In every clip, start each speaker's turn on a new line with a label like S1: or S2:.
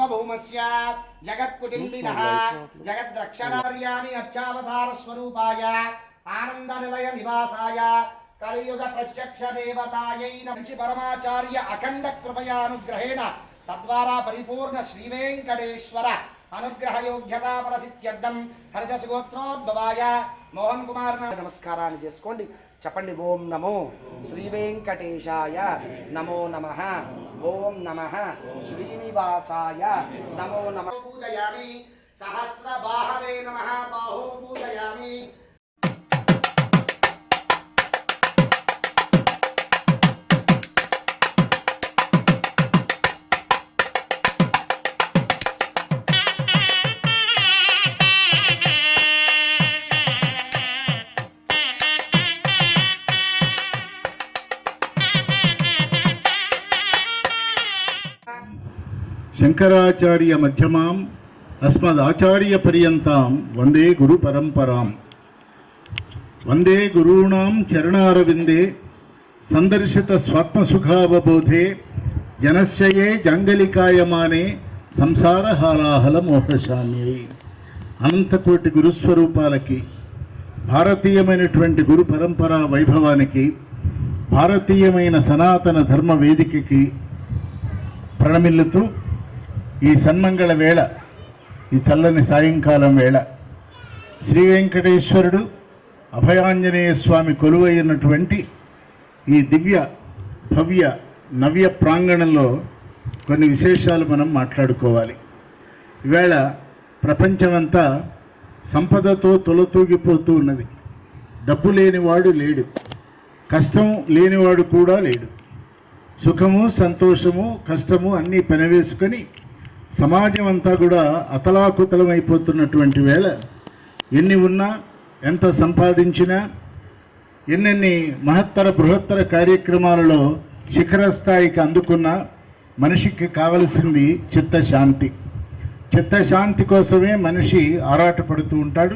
S1: सार्वभौमस्य जगत्कुटुम्बिनः जगद्रक्षणार्यामि अर्चावतारस्वरूपाय आनन्दनिलय निवासाय कलियुग प्रत्यक्ष देवतायै नमः परमाचार्य अखंड कृपयानुग्रहेण तद्वारा परिपूर्ण श्री वेंकटेश्वर अनुग्रह योग्यता प्रसिद्ध्यर्थं हरिदास गोत्रोद्भवाय मोहन कुमार नमस्काराన్ని చేసుకోండి చెప్పండి ఓం నమో శ్రీ వెంకటేశాయ నమో నమః ఓం నమః శ్రీనివాసాయ నమో నమః పూజయామి సహస్ర బాహవే నమః బాహు పూజయామి
S2: शंकराचार्य मध्यमां अस्मदाचार्य पर्यन्तां वंदे गुरु परंपरां वंदे गुरूणां चरणारविंदे संदर्शित स्वात्मसुखावबोधे जनस्य ये जांगलिकायमाने संसार हालाहल मोहशान्यै अनंतकोटि गुरुस्वरूपालकी భారతీయమైనటువంటి గురు పరంపర వైభవానికి భారతీయమైన సనాతన ధర్మ వేదికకి ప్రణమిల్లుతూ ఈ సన్మంగళ వేళ ఈ చల్లని సాయంకాలం వేళ శ్రీ వెంకటేశ్వరుడు అభయాంజనేయ స్వామి కొలువైనటువంటి ఈ దివ్య భవ్య నవ్య ప్రాంగణంలో కొన్ని విశేషాలు మనం మాట్లాడుకోవాలి. ఈవేళ ప్రపంచమంతా సంపదతో తొలతూగిపోతూ ఉన్నది. డబ్బు లేనివాడు లేడు, కష్టం లేనివాడు కూడా లేడు. సుఖము సంతోషము కష్టము అన్నీ పెనవేసుకొని సమాజం అంతా కూడా అతలాకుతలమైపోతున్నటువంటి వేళ ఎన్ని ఉన్నా ఎంత సంపాదించినా ఎన్నెన్ని మహత్తర బృహత్తర కార్యక్రమాలలో శిఖర స్థాయికి అందుకున్న మనిషికి కావలసింది చిత్తశాంతి. చిత్తశాంతి కోసమే మనిషి ఆరాటపడుతూ ఉంటాడు.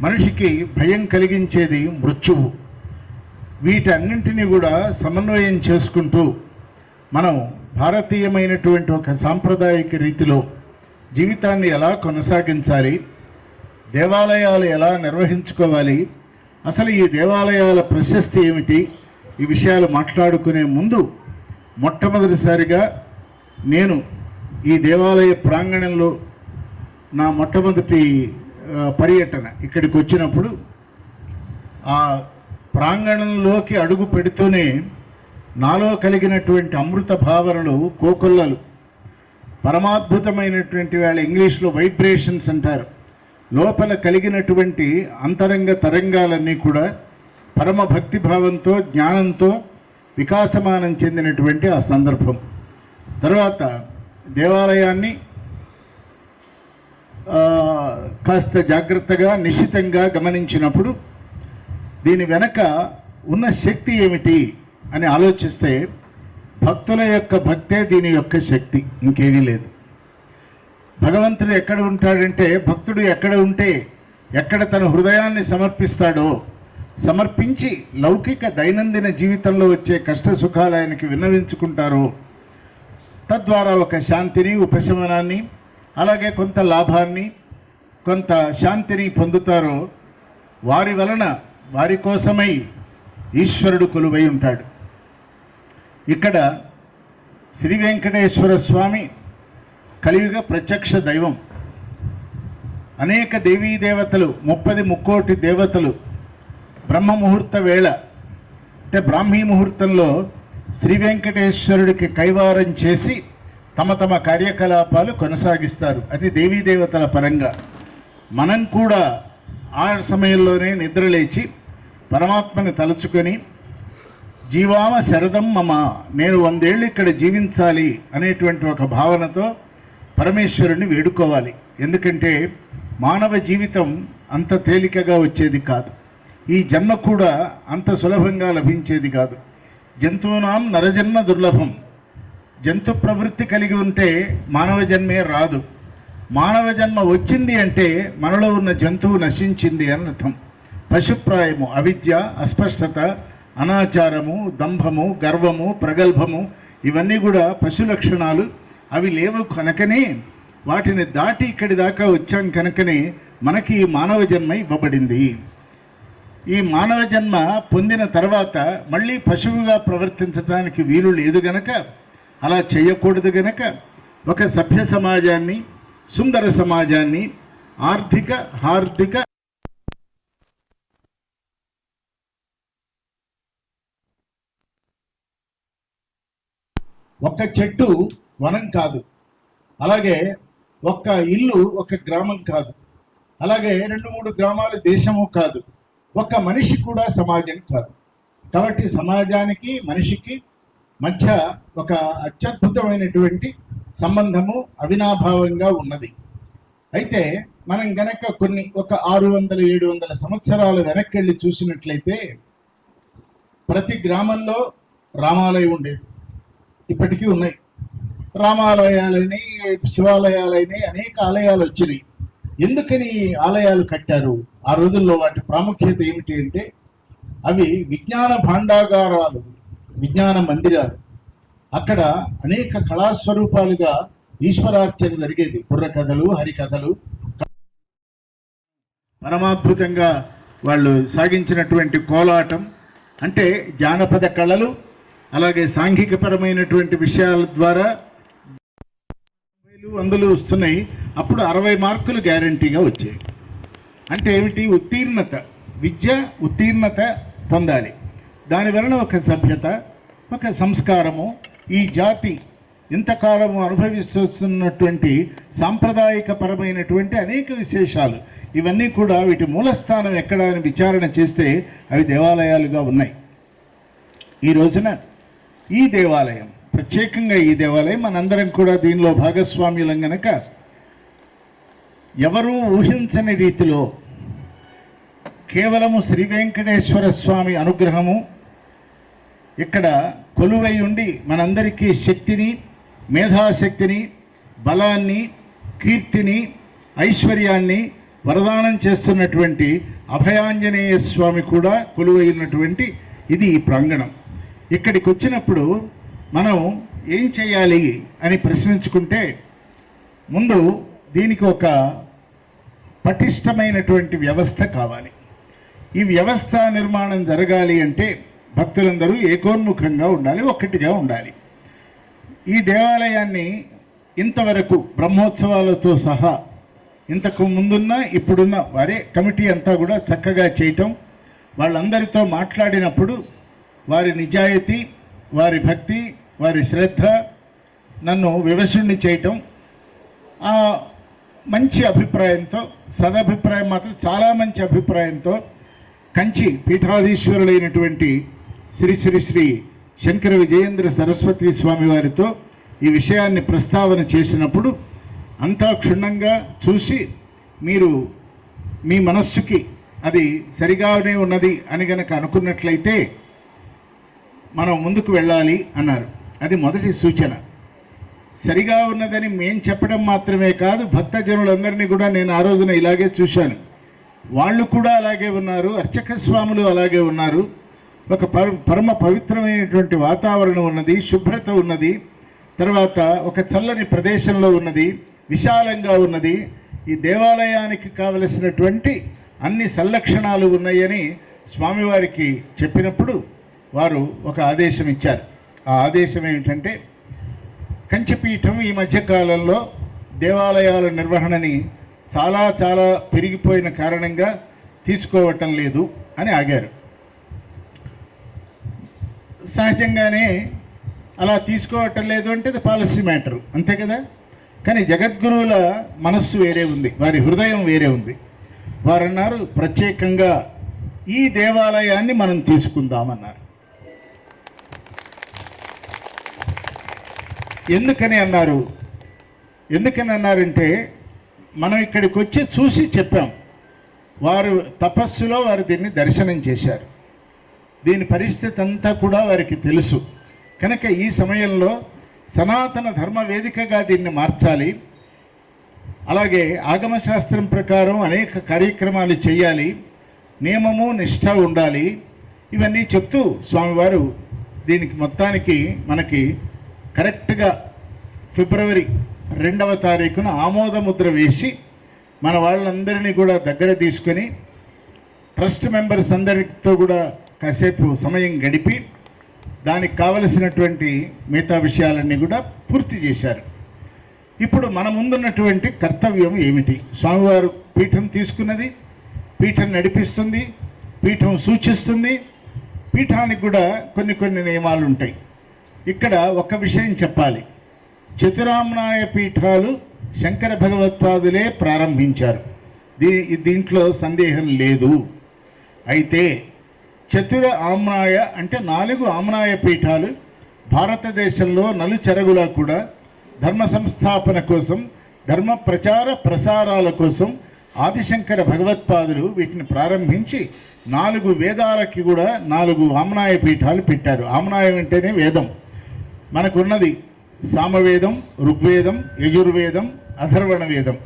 S2: మనిషికి భయం కలిగించేది మృత్యువు. వీటన్నింటినీ కూడా సమన్వయం చేసుకుంటూ మనం భారతీయమైనటువంటి ఒక సాంప్రదాయిక రీతిలో జీవితాన్ని ఎలా కొనసాగించాలి, దేవాలయాలు ఎలా నిర్వహించుకోవాలి, అసలు ఈ దేవాలయాల ప్రశస్తి ఏమిటి, ఈ విషయాలు మాట్లాడుకునే ముందు మొట్టమొదటిసారిగా నేను ఈ దేవాలయ ప్రాంగణంలో నా మొట్టమొదటి పర్యటన ఇక్కడికి వచ్చినప్పుడు ఆ ప్రాంగణంలోకి అడుగు పెడుతూనే నాలో కలిగినటువంటి అమృత భావనలు కోకొల్లలు, పరమాద్భుతమైనటువంటి వాళ్ళ ఇంగ్లీష్లో వైబ్రేషన్స్ అంటారు. లోపల కలిగినటువంటి అంతరంగ తరంగాలన్నీ కూడా పరమ భక్తి భావంతో జ్ఞానంతో వికాసమానం చెందినటువంటి ఆ సందర్భం. తర్వాత దేవాలయాన్ని కాస్త జాగ్రత్తగా నిశితంగా గమనించినప్పుడు దీని వెనక ఉన్న శక్తి ఏమిటి అని ఆలోచిస్తే భక్తుల యొక్క భక్తే దీని యొక్క శక్తి, ఇంకేమీ లేదు. భగవంతుడు ఎక్కడ ఉంటాడంటే భక్తుడు ఎక్కడ ఉంటే ఎక్కడ తన హృదయాన్ని సమర్పిస్తాడో, సమర్పించి లౌకిక దైనందిన జీవితంలో వచ్చే కష్ట సుఖాలు ఆయనకి విన్నవించుకుంటారో, తద్వారా ఒక శాంతిని ఉపశమనాన్ని అలాగే కొంత లాభాన్ని కొంత శాంతిని పొందుతారో వారి వలన వారి కోసమై ఈశ్వరుడు కొలువై ఉంటాడు. ఇక్కడ శ్రీ వెంకటేశ్వర స్వామి కలియుగ ప్రత్యక్ష దైవం. అనేక దేవీ దేవతలు 30 దేవతలు బ్రహ్మ ముహూర్త వేళ అంటే బ్రాహ్మీ ముహూర్తంలో శ్రీ వెంకటేశ్వరుడికి కైవారం చేసి తమ తమ కార్యకలాపాలు కొనసాగిస్తారు. అది దేవీ దేవతల పరంగా. మనం కూడా ఆ సమయంలోనే నిద్రలేచి పరమాత్మని తలుచుకొని జీవామ శరదం మమ, నేను 100 ఏళ్ళు ఇక్కడ జీవించాలి అనేటువంటి ఒక భావనతో పరమేశ్వరుని వేడుకోవాలి. ఎందుకంటే మానవ జీవితం అంత తేలికగా వచ్చేది కాదు. ఈ జన్మ కూడా అంత సులభంగా లభించేది కాదు. జంతువునాం నరజన్మ దుర్లభం. జంతు ప్రవృత్తి కలిగి ఉంటే మానవ జన్మే రాదు. మానవ జన్మ వచ్చింది అంటే మనలో ఉన్న జంతువు నశించింది అని అర్థం. పశుప్రాయము అవిద్య, అస్పష్టత, అనాచారము, దంభము, గర్వము, ప్రగల్భము ఇవన్నీ కూడా పశు లక్షణాలు. అవి లేవు కనుకనే వాటిని దాటి ఇక్కడి దాకా వచ్చాం కనుకనే మనకి ఈ మానవ జన్మ ఇవ్వబడింది. ఈ మానవ జన్మ పొందిన తర్వాత మళ్ళీ పశువుగా ప్రవర్తించడానికి వీలు లేదు గనక, అలా చేయకూడదు గనక ఒక సభ్య సమాజాన్ని, సుందర సమాజాన్ని, ఆర్థిక హార్దిక ఒక్క చెట్టు వనం కాదు, అలాగే ఒక్క ఇల్లు ఒక గ్రామం కాదు, అలాగే 2-3 గ్రామాలు దేశము కాదు, ఒక్క మనిషి కూడా సమాజం కాదు. కాబట్టి సమాజానికి మనిషికి మధ్య ఒక అత్యద్భుతమైనటువంటి సంబంధము అవినాభావంగా ఉన్నది. అయితే మనం గనక ఒక 600-700 సంవత్సరాలు వెనక్కి వెళ్ళి చూసినట్లయితే ప్రతి గ్రామంలో రామాలయం ఉండేది. ఇప్పటికీ ఉన్నాయి రామాలయాలని, శివాలయాలని, అనేక ఆలయాలు వచ్చినాయి. ఎందుకని ఆలయాలు కట్టారు? ఆ రోజుల్లో వాటి ప్రాముఖ్యత ఏమిటి అంటే అవి విజ్ఞాన భాండాగారాలు, విజ్ఞాన మందిరాలు. అక్కడ అనేక కళాస్వరూపాలుగా ఈశ్వరార్చన జరిగేది. బుర్రకథలు, హరికథలు, పరమాద్భుతంగా వాళ్ళు సాగించినటువంటి కోలాటం, అంటే జానపద కళలు, అలాగే సాంఘికపరమైనటువంటి విషయాల ద్వారా అందులో వస్తున్నాయి. అప్పుడు 60 మార్కులు గ్యారంటీగా వచ్చాయి. అంటే ఏమిటి? ఉత్తీర్ణత, విద్య ఉత్తీర్ణత పొందాలి. దానివలన ఒక సభ్యత, ఒక సంస్కారము, ఈ జాతి ఇంతకాలము అనుభవిస్తున్నటువంటి సాంప్రదాయక పరమైనటువంటి అనేక విశేషాలు, ఇవన్నీ కూడా వీటి మూలస్థానం ఎక్కడ అని విచారణ చేస్తే అవి దేవాలయాలుగా ఉన్నాయి. ఈ రోజున ఈ దేవాలయం, ప్రత్యేకంగా ఈ దేవాలయం, మనందరం కూడా దీనిలో భాగస్వామ్యులం గనక ఎవరూ ఊహించని రీతిలో కేవలము శ్రీ వెంకటేశ్వర స్వామి అనుగ్రహము ఇక్కడ కొలువై ఉండి మనందరికీ శక్తిని, మేధాశక్తిని, బలాన్ని, కీర్తిని, ఐశ్వర్యాన్ని వరదానం చేస్తున్నటువంటి అభయాంజనేయ స్వామి కూడా కొలువై ఉన్నటువంటి ఇది ఈ ప్రాంగణం. ఇక్కడికి వచ్చినప్పుడు మనం ఏం చేయాలి అని ప్రశ్నించుకుంటే, ముందు దీనికి ఒక పటిష్టమైనటువంటి వ్యవస్థ కావాలి. ఈ వ్యవస్థ నిర్మాణం జరగాలి అంటే భక్తులందరూ ఏకోన్ముఖంగా ఉండాలి, ఒక్కటిగా ఉండాలి. ఈ దేవాలయాన్ని ఇంతవరకు బ్రహ్మోత్సవాలతో సహా ఇంతకు ముందున్న ఇప్పుడున్న వారే కమిటీ అంతా కూడా చక్కగా చేయటం, వాళ్ళందరితో మాట్లాడినప్పుడు వారి నిజాయితీ, వారి భక్తి, వారి శ్రద్ధ నన్ను వివశుణ్ణి చేయటం, మంచి అభిప్రాయంతో, సదభిప్రాయం మాత్రం చాలా మంచి అభిప్రాయంతో కంచి పీఠాధీశ్వరులైనటువంటి శ్రీ శ్రీ శ్రీ శంకర విజయేంద్ర సరస్వతి స్వామి వారితో ఈ విషయాన్ని ప్రస్తావన చేసినప్పుడు అంతా క్షుణ్ణంగా చూసి మీరు మీ మనస్సుకి అది సరిగానే ఉన్నది అని గనక అనుకున్నట్లయితే మనం ముందుకు వెళ్ళాలి అన్నారు. అది మొదటి సూచన. సరిగా ఉన్నదని మేం చెప్పడం మాత్రమే కాదు, భక్తజనులందరినీ కూడా నేను ఆ రోజున ఇలాగే చూశాను. వాళ్ళు కూడా అలాగే ఉన్నారు, అర్చక స్వాములు అలాగే ఉన్నారు. ఒక పరమ పవిత్రమైనటువంటి వాతావరణం ఉన్నది, శుభ్రత ఉన్నది, తర్వాత ఒక చల్లని ప్రదేశంలో ఉన్నది, విశాలంగా ఉన్నది. ఈ దేవాలయానికి కావలసినటువంటి అన్ని సంలక్షణాలు ఉన్నాయని స్వామివారికి చెప్పినప్పుడు వారు ఒక ఆదేశం ఇచ్చారు. ఆ ఆదేశం ఏమిటంటే, కంచిపీఠం ఈ మధ్యకాలంలో దేవాలయాల నిర్వహణని చాలా చాలా పెరిగిపోయిన కారణంగా తీసుకోవటం లేదు అని ఆగారు. సహజంగానే అలా తీసుకోవటం లేదు అంటే అది పాలసీ మ్యాటరు, అంతే కదా. కానీ జగద్గురువుల మనస్సు వేరే ఉంది, వారి హృదయం వేరే ఉంది. వారు అన్నారు, ప్రత్యేకంగా ఈ దేవాలయాన్ని మనం తీసుకుందామన్నారు. ఎందుకని అన్నారంటే, మనం ఇక్కడికి వచ్చి చూసి చెప్పాం. వారు తపస్సులో వారు దీన్ని దర్శనం చేశారు. దీని పరిస్థితి అంతా కూడా వారికి తెలుసు. కనుక ఈ సమయంలో సనాతన ధర్మ వేదికగా దీన్ని మార్చాలి, అలాగే ఆగమశాస్త్రం ప్రకారం అనేక కార్యక్రమాలు చేయాలి, నియమము నిష్ఠ ఉండాలి, ఇవన్నీ చెప్తూ స్వామివారు దీనికి మొత్తానికి మనకి కరెక్ట్గా ఫిబ్రవరి 2వ తారీఖున ఆమోదముద్ర వేసి మన వాళ్ళందరినీ కూడా దగ్గర తీసుకొని ట్రస్ట్ మెంబర్స్ అందరితో కూడా కాసేపు సమయం గడిపి దానికి కావలసినటువంటి మిగతా విషయాలన్నీ కూడా పూర్తి చేశారు. ఇప్పుడు మన ముందున్నటువంటి కర్తవ్యం ఏమిటి? స్వామివారు పీఠం తీసుకున్నది, పీఠం నడిపిస్తుంది, పీఠం సూచిస్తుంది. పీఠానికి కూడా కొన్ని నియమాలు ఉంటాయి. ఇక్కడ ఒక విషయం చెప్పాలి. చతురామ్నాయ పీఠాలు శంకర భగవత్పాదులే ప్రారంభించారు. దీంట్లో సందేహం లేదు. అయితే చతుర ఆమ్నాయ అంటే 4 ఆమ్నాయ పీఠాలు భారతదేశంలో నలుచెరగులా కూడా ధర్మ సంస్థాపన కోసం, ధర్మ ప్రచార ప్రసారాల కోసం ఆదిశంకర భగవత్పాదులు వీటిని ప్రారంభించి 4 వేదాలకి కూడా 4 ఆమ్నాయ పీఠాలు పెట్టారు. ఆమ్నాయం అంటేనే వేదం. మనకున్నది సామవేదం, ఋగ్వేదం, యజుర్వేదం, అథర్వణ వేదం.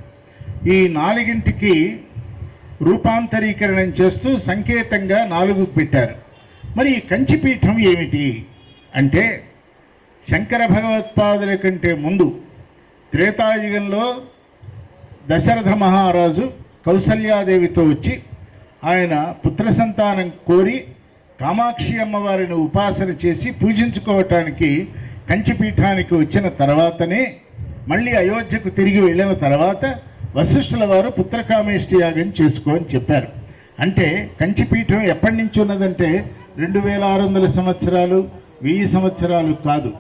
S2: ఈ 4ంటికి రూపాంతరీకరణం చేస్తూ సంకేతంగా 4 పెట్టారు. మరి ఈ కంచిపీఠం ఏమిటి అంటే, శంకర భగవత్పాదుల కంటే ముందు త్రేతాయుగంలో దశరథ మహారాజు కౌసల్యాదేవితో వచ్చి ఆయన పుత్ర సంతానం కోరి కామాక్షి అమ్మవారిని ఉపాసన చేసి పూజించుకోవటానికి కంచిపీఠానికి వచ్చిన తర్వాతనే, మళ్ళీ అయోధ్యకు తిరిగి వెళ్ళిన తర్వాత వశిష్ఠుల వారు పుత్రకామేష్టి యాగం చేసుకో అని చెప్పారు. అంటే కంచిపీఠం ఎప్పటి నుంచి ఉన్నదంటే 2600 సంవత్సరాలు, 1000 సంవత్సరాలు కాదు,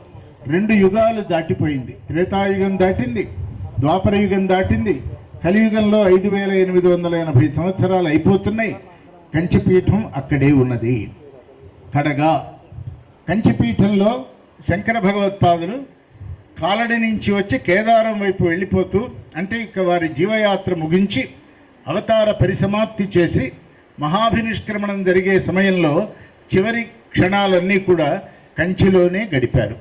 S2: 2 యుగాలు దాటిపోయింది. త్రేతాయుగం దాటింది, ద్వాపర యుగం దాటింది, కలియుగంలో 5880 సంవత్సరాలు అయిపోతున్నాయి. కంచిపీఠం అక్కడే ఉన్నది. కడగా కంచిపీఠంలో శంకర భగవత్పాదులు కాలడి నుంచి వచ్చి కేదారం వైపు వెళ్ళిపోతూ, అంటే ఇక వారి జీవయాత్ర ముగించి అవతార పరిసమాప్తి చేసి మహాభినిష్క్రమణం జరిగే సమయంలో చివరి క్షణాలన్నీ కూడా కంచిలోనే గడిపారు.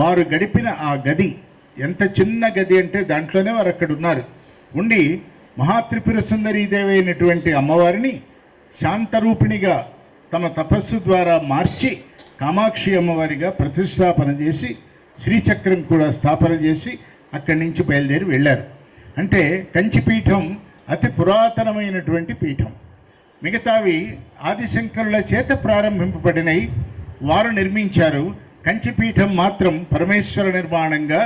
S2: వారు గడిపిన ఆ గది ఎంత చిన్న గది అంటే దాంట్లోనే వారు అక్కడ ఉన్నారు. ఉండి మహాత్రిపుర సుందరీదేవి అయినటువంటి అమ్మవారిని శాంతరూపిణిగా తమ తపస్సు ద్వారా మార్చి కామాక్షి అమ్మవారిగా ప్రతిష్టాపన చేసి శ్రీచక్రం కూడా స్థాపన చేసి అక్కడి నుంచి బయలుదేరి వెళ్ళారు. అంటే కంచిపీఠం అతి పురాతనమైనటువంటి పీఠం. మిగతావి ఆదిశంకరుల చేత ప్రారంభింపబడినవి, వారు నిర్మించారు. కంచిపీఠం మాత్రం పరమేశ్వర నిర్మాణంగా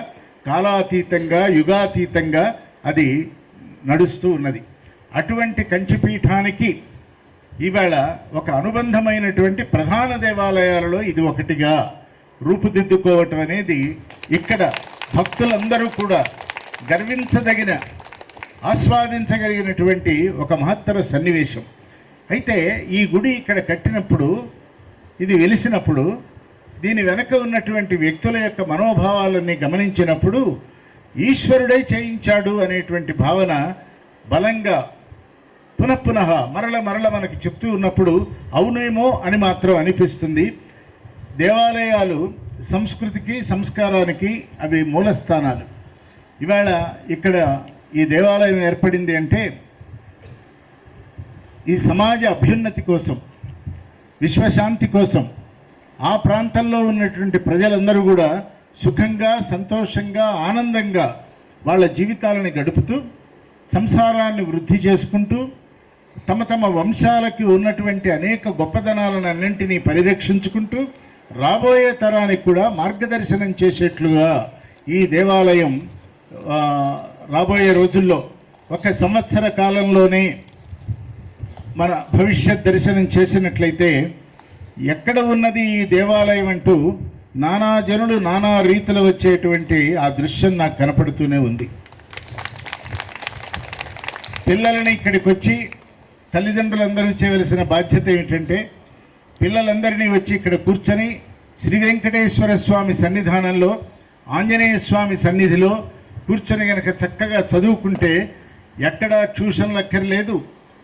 S2: కాలాతీతంగా యుగాతీతంగా అది నడుస్తూ ఉన్నది. అటువంటి కంచిపీఠానికి ఇవాళ ఒక అనుబంధమైనటువంటి ప్రధాన దేవాలయాలలో ఇది ఒకటిగా రూపుదిద్దుకోవటం అనేది ఇక్కడ భక్తులందరూ కూడా గర్వించదగిన, ఆస్వాదించగలిగినటువంటి ఒక మహత్తర సన్నివేశం. అయితే ఈ గుడి ఇక్కడ కట్టినప్పుడు, ఇది వెలిసినప్పుడు, దీని వెనక ఉన్నటువంటి వ్యక్తుల యొక్క మనోభావాలన్నీ గమనించినప్పుడు ఈశ్వరుడే చేయించాడు అనేటువంటి భావన బలంగా పునఃపునః మరల మనకి చెప్తూ ఉన్నప్పుడు అవునేమో అని మాత్రం అనిపిస్తుంది. దేవాలయాలు సంస్కృతికి, సంస్కారానికి అవి మూలస్థానాలు. ఇవాళ ఇక్కడ ఈ దేవాలయం ఏర్పడింది అంటే ఈ సమాజ అభ్యున్నతి కోసం, విశ్వశాంతి కోసం, ఆ ప్రాంతంలో ఉన్నటువంటి ప్రజలందరూ కూడా సుఖంగా, సంతోషంగా, ఆనందంగా వాళ్ళ జీవితాలను గడుపుతూ సంసారాన్ని వృద్ధి చేసుకుంటూ తమ తమ వంశాలకి ఉన్నటువంటి అనేక గొప్పదనాలను అన్నింటినీ పరిరక్షించుకుంటూ రాబోయే తరానికి కూడా మార్గదర్శనం చేసేట్లుగా ఈ దేవాలయం రాబోయే రోజుల్లో 1 సంవత్సర కాలంలోనే మన భవిష్యత్ దర్శనం చేసినట్లయితే ఎక్కడ ఉన్నది ఈ దేవాలయం అంటూ నానా జనులు నానా రీతిలో వచ్చేటువంటి ఆ దృశ్యం నాకు కనపడుతూనే ఉంది. పిల్లలని ఇక్కడికి వచ్చి తల్లిదండ్రులందరూ చేయవలసిన బాధ్యత ఏమిటంటే, పిల్లలందరినీ వచ్చి ఇక్కడ కూర్చొని శ్రీ వెంకటేశ్వర స్వామి సన్నిధానంలో, ఆంజనేయ స్వామి సన్నిధిలో కూర్చొని కనుక చక్కగా చదువుకుంటే ఎక్కడా ట్యూషన్లు అక్కర్లేదు,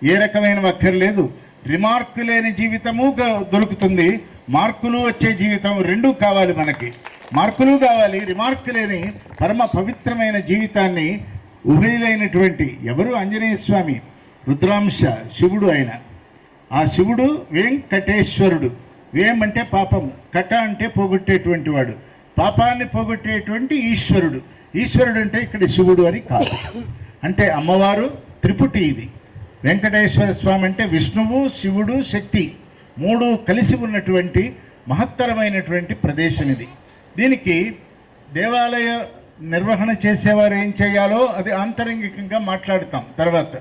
S2: ఏ రకమైనవి అక్కర్లేదు. రిమార్కు లేని జీవితము దొరుకుతుంది, మార్కులు వచ్చే జీవితం రెండూ కావాలి మనకి. మార్కులు కావాలి, రిమార్కు లేని పరమ పవిత్రమైన జీవితాన్ని ఉభయులైనటువంటి ఎవరు? ఆంజనేయ స్వామి, రుద్రాంశ శివుడు. ఆయన ఆ శివుడు వెంకటేశ్వరుడు. వేం అంటే పాపము, కట అంటే పోగొట్టేటువంటి వాడు, పాపాన్ని పోగొట్టేటువంటి ఈశ్వరుడు. ఈశ్వరుడు అంటే ఇక్కడ శివుడు అని కాదు. అంటే అమ్మవారు త్రిపుటి. ఇది వెంకటేశ్వర స్వామి అంటే విష్ణువు, శివుడు, శక్తి మూడు కలిసి ఉన్నటువంటి మహత్తరమైనటువంటి ప్రదేశం ఇది. దీనికి దేవాలయ నిర్వహణ చేసేవారు ఏం చేయాలో అది ఆంతరంగికంగా మాట్లాడుతాం, తర్వాత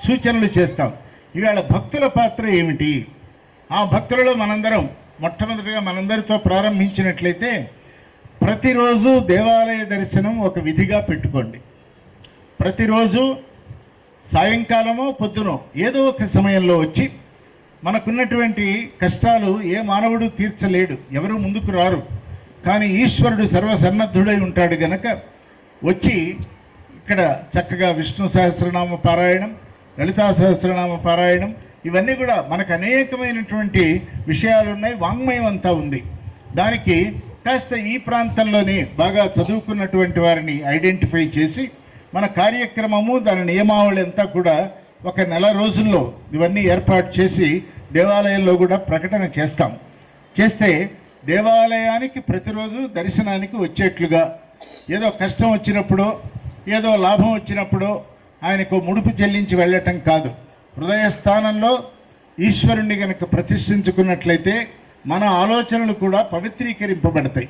S2: సూచనలు చేస్తాం. ఇవాళ భక్తుల పాత్ర ఏమిటి? ఆ భక్తులలో మనందరం మొట్టమొదటిగా మనందరితో ప్రారంభించినట్లయితే ప్రతిరోజు దేవాలయ దర్శనం ఒక విధిగా పెట్టుకోండి. ప్రతిరోజు సాయంకాలమో పొద్దునో ఏదో ఒక సమయంలో వచ్చి మనకున్నటువంటి కష్టాలు ఏ మానవుడు తీర్చలేడు, ఎవరు ముందుకు రారు. కానీ ఈశ్వరుడు సర్వసన్నద్ధుడై ఉంటాడు గనక వచ్చి ఇక్కడ చక్కగా విష్ణు సహస్రనామ పారాయణం, లలితా సహస్రనామ పారాయణం, ఇవన్నీ కూడా మనకు అనేకమైనటువంటి విషయాలు ఉన్నాయి. వాంగ్మయం అంతా ఉంది. దానికి కాస్త ఈ ప్రాంతంలోనే బాగా చదువుకున్నటువంటి వారిని ఐడెంటిఫై చేసి మన కార్యక్రమము దాని నియమావళి అంతా కూడా ఒక నెల రోజుల్లో ఇవన్నీ ఏర్పాటు చేసి దేవాలయంలో కూడా ప్రకటన చేస్తాం. చేస్తే దేవాలయానికి ప్రతిరోజు దర్శనానికి వచ్చేట్లుగా, ఏదో కష్టం వచ్చినప్పుడో ఏదో లాభం వచ్చినప్పుడో ఆయనకు ముడుపు చెల్లించి వెళ్ళటం కాదు. హృదయస్థానంలో ఈశ్వరుణ్ణి కనుక ప్రతిష్ఠించుకున్నట్లయితే మన ఆలోచనలు కూడా పవిత్రీకరింపబడతాయి.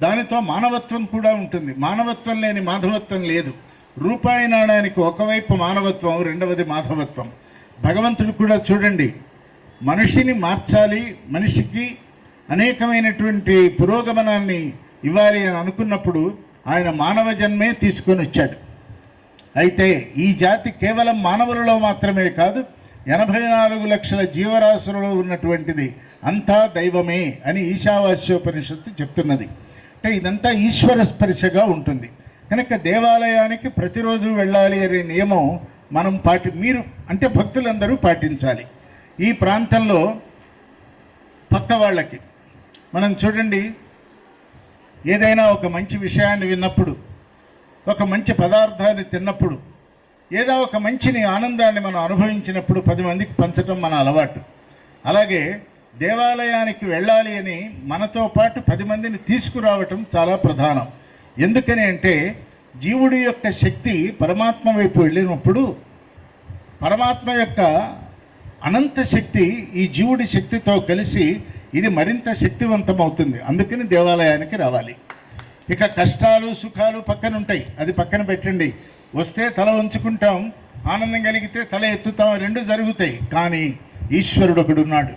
S2: దానితో మానవత్వం కూడా ఉంటుంది. మానవత్వం లేని మాధవత్వం లేదు. రూపాయి నాణానికి ఒకవైపు మానవత్వం, రెండవది మాధవత్వం. భగవంతుడు కూడా చూడండి, మనిషిని మార్చాలి, మనిషికి అనేకమైనటువంటి పురోగమనాన్ని ఇవ్వాలి అని అనుకున్నప్పుడు ఆయన మానవ జన్మే తీసుకొని వచ్చాడు. అయితే ఈ జాతి కేవలం మానవులలో మాత్రమే కాదు, 84 లక్షల జీవరాశులలో ఉన్నటువంటిది అంతా దైవమే అని ఈశావాస్యోపనిషత్తు చెప్తున్నది. అంటే ఇదంతా ఈశ్వర స్పర్శగా ఉంటుంది. కనుక దేవాలయానికి ప్రతిరోజు వెళ్ళాలి అనే నియమం మనం మీరు అంటే భక్తులందరూ పాటించాలి. ఈ ప్రాంతంలో పక్క వాళ్ళకి మనం చూడండి, ఏదైనా ఒక మంచి విషయాన్ని విన్నప్పుడు, ఒక మంచి పదార్థాన్ని తిన్నప్పుడు, ఏదో ఒక మంచిని ఆనందాన్ని మనం అనుభవించినప్పుడు 10 మందికి పంచటం మన అలవాటు. అలాగే దేవాలయానికి వెళ్ళాలి అని మనతో పాటు 10 మందిని తీసుకురావటం చాలా ప్రధానం. ఎందుకని అంటే జీవుడి యొక్క శక్తి పరమాత్మ వైపు వెళ్ళినప్పుడు పరమాత్మ యొక్క అనంత శక్తి ఈ జీవుడి శక్తితో కలిసి ఇది మరింత శక్తివంతమవుతుంది. అందుకని దేవాలయానికి రావాలి. ఇక కష్టాలు సుఖాలు పక్కన ఉంటాయి, అది పక్కన పెట్టండి. వస్తే తల ఉంచుకుంటాం, ఆనందం కలిగితే తల ఎత్తుతాం, రెండు జరుగుతాయి. కానీ ఈశ్వరుడు ఒకడున్నాడు,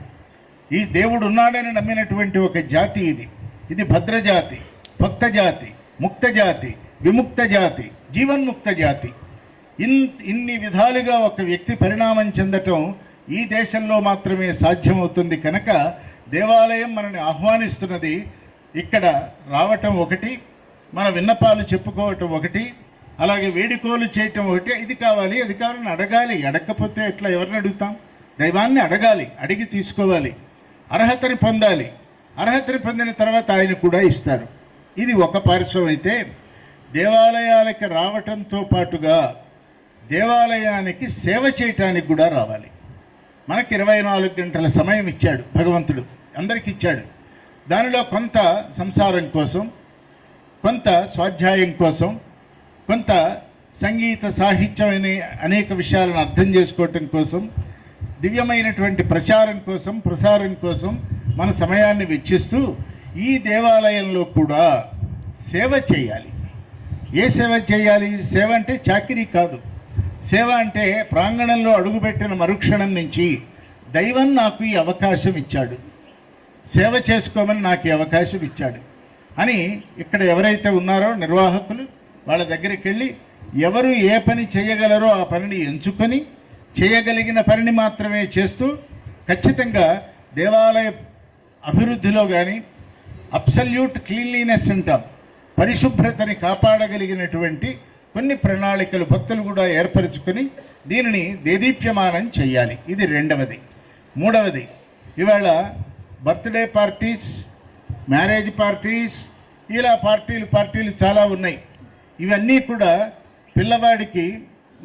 S2: ఈ దేవుడు ఉన్నాడని నమ్మినటువంటి ఒక జాతి ఇది. ఇది భద్రజాతి, భక్త జాతి, ముక్త జాతి, విముక్త జాతి, జీవన్ముక్త జాతి. ఇన్ని విధాలుగా ఒక వ్యక్తి పరిణామం చెందటం ఈ దేశంలో మాత్రమే సాధ్యమవుతుంది. కనుక దేవాలయం మనని ఆహ్వానిస్తున్నది. ఇక్కడ రావటం ఒకటి, మన విన్నపాలు చెప్పుకోవటం ఒకటి, అలాగే వేడుకోలు చేయటం ఒకటి. ఇది కావాలి అది కావాలని అడగాలి. అడగకపోతే ఎట్లా, ఎవరిని అడుగుతాం? దైవాన్ని అడగాలి, అడిగి తీసుకోవాలి, అర్హతని పొందాలి. అర్హతని పొందిన తర్వాత ఆయన కూడా ఇస్తారు. ఇది ఒక పార్శ్వం అయితే, దేవాలయాలకి రావటంతో పాటుగా దేవాలయానికి సేవ చేయటానికి కూడా రావాలి. మనకి 24 గంటల సమయం ఇచ్చాడు భగవంతుడు, అందరికి ఇచ్చాడు. దానిలో కొంత సంసారం కోసం, కొంత స్వాధ్యాయం కోసం, కొంత సంగీత సాహిత్యం అనేక విషయాలను అర్థం చేసుకోవటం కోసం, దివ్యమైనటువంటి ప్రచారం కోసం, ప్రసారం కోసం మన సమయాన్ని వెచ్చిస్తూ ఈ దేవాలయంలో కూడా సేవ చేయాలి. ఏ సేవ చేయాలి? సేవ అంటే చాకిరీ కాదు. సేవ అంటే ప్రాంగణంలో అడుగుపెట్టిన మరుక్షణం నుంచి దైవం నాకు ఈ అవకాశం ఇచ్చాడు, సేవ చేసుకోమని నాకు ఈ అవకాశం ఇచ్చాడు అని ఇక్కడ ఎవరైతే ఉన్నారో నిర్వాహకులు, వాళ్ళ దగ్గరికి వెళ్ళి ఎవరు ఏ పని చేయగలరో ఆ పనిని ఎంచుకొని చేయగలిగిన పనిని మాత్రమే చేస్తూ, ఖచ్చితంగా దేవాలయ అభివృద్ధిలో కానీ అబ్సల్యూట్ క్లీన్లీనెస్ అంటాం, పరిశుభ్రతని కాపాడగలిగినటువంటి కొన్ని ప్రణాళికలు భక్తులు కూడా ఏర్పరచుకొని దీనిని దేదీప్యమానం చేయాలి. ఇది రెండవది. మూడవది, ఇవాళ బర్త్డే పార్టీస్, మ్యారేజ్ పార్టీస్, ఇలా పార్టీలు చాలా ఉన్నాయి. ఇవన్నీ కూడా పిల్లవాడికి,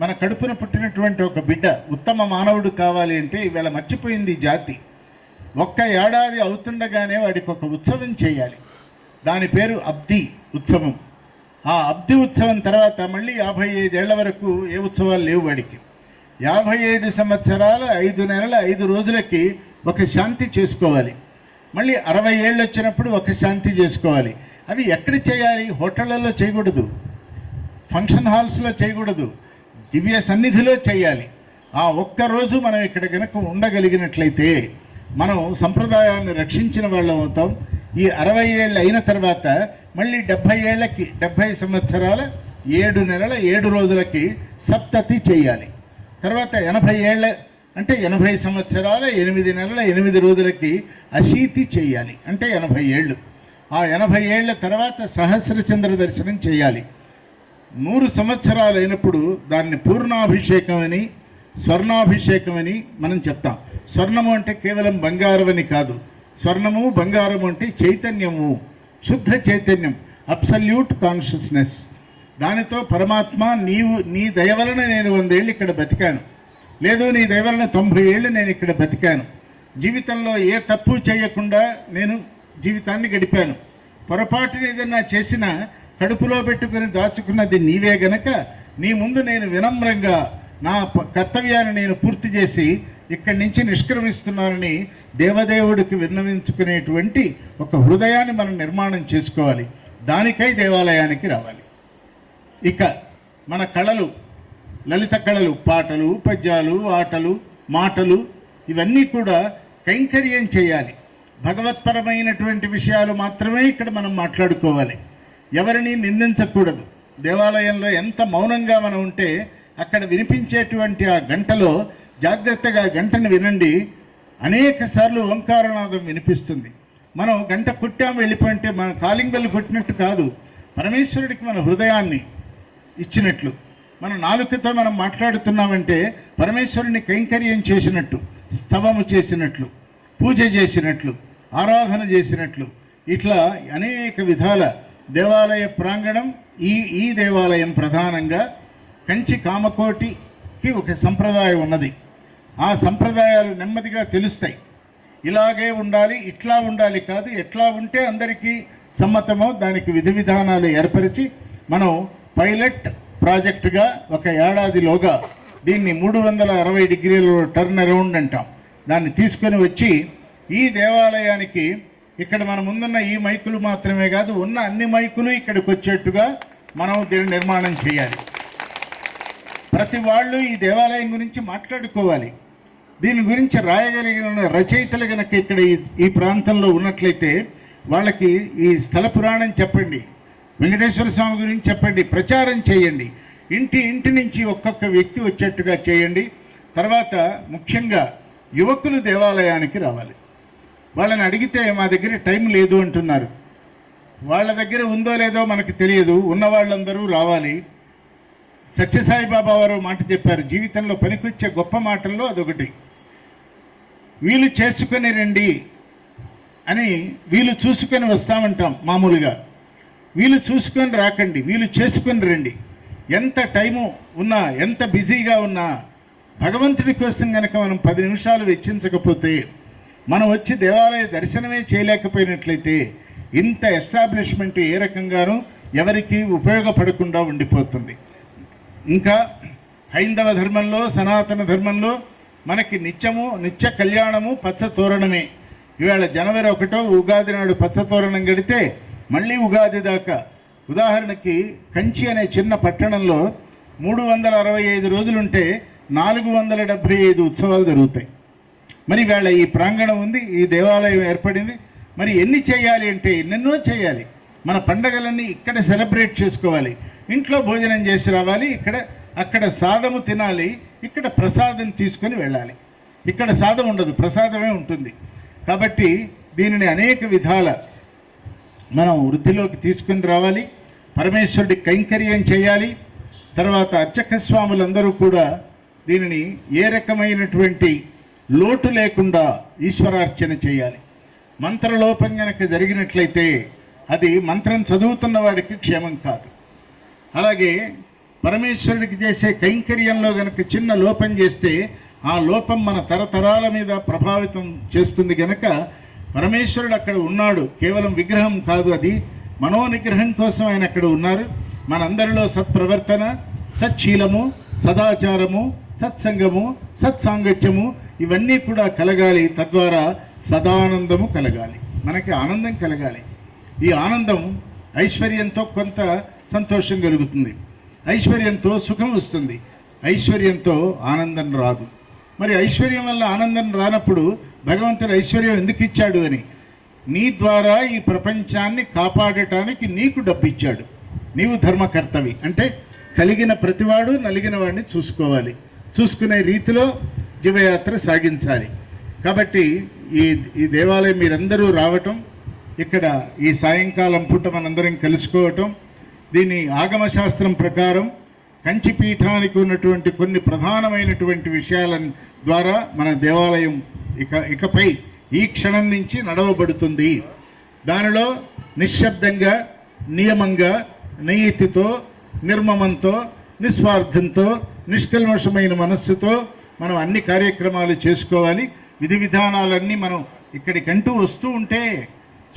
S2: మన కడుపున పుట్టినటువంటి ఒక బిడ్డ ఉత్తమ మానవుడు కావాలి అంటే ఇవాళ మర్చిపోయింది ఈ జాతి. 1 ఏడాది అవుతుండగానే వాడికి ఒక ఉత్సవం చేయాలి. దాని పేరు అబ్ది ఉత్సవం. ఆ అబ్ది ఉత్సవం తర్వాత మళ్ళీ 55 ఏళ్ల వరకు ఏ ఉత్సవాలు లేవు వాడికి. 55 సంవత్సరాల 5 నెలల 5 రోజులకి ఒక శాంతి చేసుకోవాలి. మళ్ళీ 60 ఏళ్ళు వచ్చినప్పుడు ఒక శాంతి చేసుకోవాలి. అవి ఎక్కడ చేయాలి? హోటళ్లలో చేయకూడదు, ఫంక్షన్ హాల్స్లో చేయకూడదు, దివ్య సన్నిధిలో చేయాలి. ఆ ఒక్కరోజు మనం ఇక్కడ కనుక ఉండగలిగినట్లయితే మనం సంప్రదాయాన్ని రక్షించిన వాళ్ళం అవుతాం. ఈ 60 ఏళ్ళు అయిన తర్వాత మళ్ళీ 70 ఏళ్ళకి 70 సంవత్సరాల 7 నెలల 7 రోజులకి సప్తతి చేయాలి. తర్వాత 80 ఏళ్ళ అంటే 80 సంవత్సరాల 8 నెలల 8 రోజులకి అశీతి చేయాలి, అంటే 80 ఏళ్ళు. ఆ 80 ఏళ్ల తర్వాత సహస్రచంద్ర దర్శనం చేయాలి. 100 సంవత్సరాలు అయినప్పుడు దాన్ని పూర్ణాభిషేకం అని, స్వర్ణాభిషేకం అని మనం చెప్తాం. స్వర్ణము అంటే కేవలం బంగారం అని కాదు. స్వర్ణము బంగారము అంటే చైతన్యము, శుద్ధ చైతన్యం, అబ్సల్యూట్ కాన్షియస్నెస్. దానితో పరమాత్మ నీ దయ వలన నేను 100 ఏళ్ళు ఇక్కడ బతికాను, లేదు నీ దయ వలన 90 ఏళ్ళు నేను ఇక్కడ బతికాను, జీవితంలో ఏ తప్పు చేయకుండా నేను జీవితాన్ని గడిపాను, పొరపాటున ఏదన్నా చేసినా కడుపులో పెట్టుకుని దాచుకున్నది నీవే గనక నీ ముందు నేను వినమ్రంగా నా కర్తవ్యాన్ని నేను పూర్తి చేసి ఇక్కడి నుంచి నిష్క్రమిస్తున్నానని దేవదేవుడికి విన్నవించుకునేటువంటి ఒక హృదయాన్ని మనం నిర్మాణం చేసుకోవాలి. దానికై దేవాలయానికి రావాలి. ఇక మన కళలు, లలిత కళలు, పాటలు, పద్యాలు, ఆటలు, మాటలు, ఇవన్నీ కూడా కైంకర్యం చేయాలి. భగవత్పరమైనటువంటి విషయాలు మాత్రమే ఇక్కడ మనం మాట్లాడుకోవాలి. ఎవరిని నిందించకూడదు. దేవాలయంలో ఎంత మౌనంగా మనం ఉంటే అక్కడ వినిపించేటువంటి ఆ గంటలో జాగ్రత్తగా గంటను వినండి. అనేక సార్లు ఓంకారనాదం వినిపిస్తుంది. మనం గంట కొట్టాం వెళ్ళిపోయింటే మన కాలింగ్ బెల్ కొట్టినట్టు కాదు, పరమేశ్వరుడికి మన హృదయాన్ని ఇచ్చినట్లు. మన నాలుకతో మనం మాట్లాడుతున్నామంటే పరమేశ్వరుని కైంకర్యం చేసినట్టు, స్తవము చేసినట్లు, పూజ చేసినట్లు, ఆరాధన చేసినట్లు. ఇట్లా అనేక విధాల దేవాలయ ప్రాంగణం. ఈ దేవాలయం ప్రధానంగా కంచి కామకోటికి ఒక సంప్రదాయం ఉన్నది. ఆ సంప్రదాయాలు నెమ్మదిగా తెలుస్తాయి. ఇలాగే ఉండాలి, ఇట్లా ఉండాలి కాదు, ఎట్లా ఉంటే అందరికీ సమ్మతమో దానికి విధి విధానాలు ఏర్పరిచి మనం పైలట్ ప్రాజెక్టుగా ఒక ఏడాదిలోగా దీన్ని 360 డిగ్రీల టర్న్ అరౌండ్ అంటాం, దాన్ని తీసుకొని వచ్చి ఈ దేవాలయానికి ఇక్కడ మన ముందున్న ఈ మైకులు మాత్రమే కాదు, ఉన్న అన్ని మైకులు ఇక్కడికి వచ్చేట్టుగా మనం దీన్ని నిర్మాణం చేయాలి. ప్రతి వాళ్ళు ఈ దేవాలయం గురించి మాట్లాడుకోవాలి. దీని గురించి రాయగలిగిన రచయితలు కనుక ఇక్కడ ఈ ప్రాంతంలో ఉన్నట్లయితే వాళ్ళకి ఈ స్థల పురాణం చెప్పండి, వెంకటేశ్వర స్వామి గురించి చెప్పండి, ప్రచారం చేయండి. ఇంటి నుంచి ఒక్కొక్క వ్యక్తి వచ్చేట్టుగా చేయండి. తర్వాత ముఖ్యంగా యువకులు దేవాలయానికి రావాలి. వాళ్ళని అడిగితే మా దగ్గర టైం లేదు అంటున్నారు. వాళ్ళ దగ్గర ఉందో లేదో మనకు తెలియదు. ఉన్న వాళ్ళందరూ రావాలి. సత్యసాయిబాబా వారు మాట చెప్పారు, జీవితంలో పనికొచ్చే గొప్ప మాటల్లో అదొకటి. వీలు చేసుకొని రండి అని, వీలు చూసుకొని వస్తామంటాం మామూలుగా. వీలు చూసుకొని రాకండి, వీలు చేసుకొని రండి. ఎంత టైము ఉన్నా, ఎంత బిజీగా ఉన్నా, భగవంతుడి కోసం కనుక మనం 10 నిమిషాలు వెచ్చించకపోతే, మనం వచ్చి దేవాలయ దర్శనమే చేయలేకపోయినట్లయితే ఇంత ఎస్టాబ్లిష్మెంట్ ఏ రకంగానూ ఎవరికి ఉపయోగపడకుండా ఉండిపోతుంది. ఇంకా హైందవ ధర్మంలో, సనాతన ధర్మంలో మనకి నిత్య కళ్యాణము పచ్చ తోరణమే. ఇవాళ జనవరి 1 ఉగాది నాడు పచ్చ తోరణం గడితే మళ్ళీ ఉగాది దాకా. ఉదాహరణకి కంచి అనే చిన్న పట్టణంలో 365 రోజులుంటే 475 ఉత్సవాలు జరుగుతాయి. మరి ఇవాళ ఈ ప్రాంగణం ఉంది, ఈ దేవాలయం ఏర్పడింది. మరి ఎన్ని చేయాలి అంటే ఎన్నెన్నో చేయాలి. మన పండగలన్నీ ఇక్కడ సెలబ్రేట్ చేసుకోవాలి. ఇంట్లో భోజనం చేసి రావాలి, అక్కడ సాదము తినాలి, ఇక్కడ ప్రసాదం తీసుకొని వెళ్ళాలి. ఇక్కడ సాదం ఉండదు, ప్రసాదమే ఉంటుంది. కాబట్టి దీనిని అనేక విధాల మనం వృద్ధిలోకి తీసుకుని రావాలి. పరమేశ్వరుడి కైంకర్యం చేయాలి. తర్వాత అర్చక స్వాములందరూ కూడా దీనిని ఏ రకమైనటువంటి లోటు లేకుండా ఈశ్వరార్చన చేయాలి. మంత్రలోపం కనుక జరిగినట్లయితే అది మంత్రం చదువుతున్న వాడికి క్షేమం కాదు. అలాగే పరమేశ్వరుడికి చేసే కైంకర్యంలో కనుక చిన్న లోపం చేస్తే ఆ లోపం మన తరతరాల మీద ప్రభావితం చేస్తుంది. గనక పరమేశ్వరుడు అక్కడ ఉన్నాడు, కేవలం విగ్రహం కాదు, అది మనోనిగ్రహం కోసం ఆయన అక్కడ ఉన్నారు. మనందరిలో సత్ప్రవర్తన, సచ్చీలము, సదాచారము, సత్సంగము, సత్సాంగత్యము ఇవన్నీ కూడా కలగాలి. తద్వారా సదానందము కలగాలి, మనకి ఆనందం కలగాలి. ఈ ఆనందం ఐశ్వర్యంతో కొంత సంతోషం కలుగుతుంది, ఐశ్వర్యంతో సుఖం వస్తుంది, ఐశ్వర్యంతో ఆనందం రాదు. మరి ఐశ్వర్యం వల్ల ఆనందం రానప్పుడు భగవంతుడు ఐశ్వర్యం ఎందుకు ఇచ్చాడు అని, నీ ద్వారా ఈ ప్రపంచాన్ని కాపాడటానికి నీకు డబ్బు ఇచ్చాడు. నీవు ధర్మకర్తవి అంటే కలిగిన ప్రతివాడు నలిగిన వాడిని చూసుకోవాలి, చూసుకునే రీతిలో జీవయాత్ర సాగించాలి. కాబట్టి ఈ దేవాలయం మీరందరూ రావటం, ఇక్కడ ఈ సాయంకాలం పూట మనందరం కలుసుకోవటం, దీని ఆగమశాస్త్రం ప్రకారం కంచి పీఠానికి ఉన్నటువంటి కొన్ని ప్రధానమైనటువంటి విషయాల ద్వారా మన దేవాలయం ఇకపై ఈ క్షణం నుంచి నడవబడుతుంది. దానిలో నిశ్శబ్దంగా, నియమంగా, నీతితో, నిర్మమంతో, నిస్వార్థంతో, నిష్కల్మషమైన మనస్సుతో మనం అన్ని కార్యక్రమాలు చేసుకోవాలి. విధి విధానాలన్నీ మనం ఇక్కడికంటూ వస్తూ ఉంటే,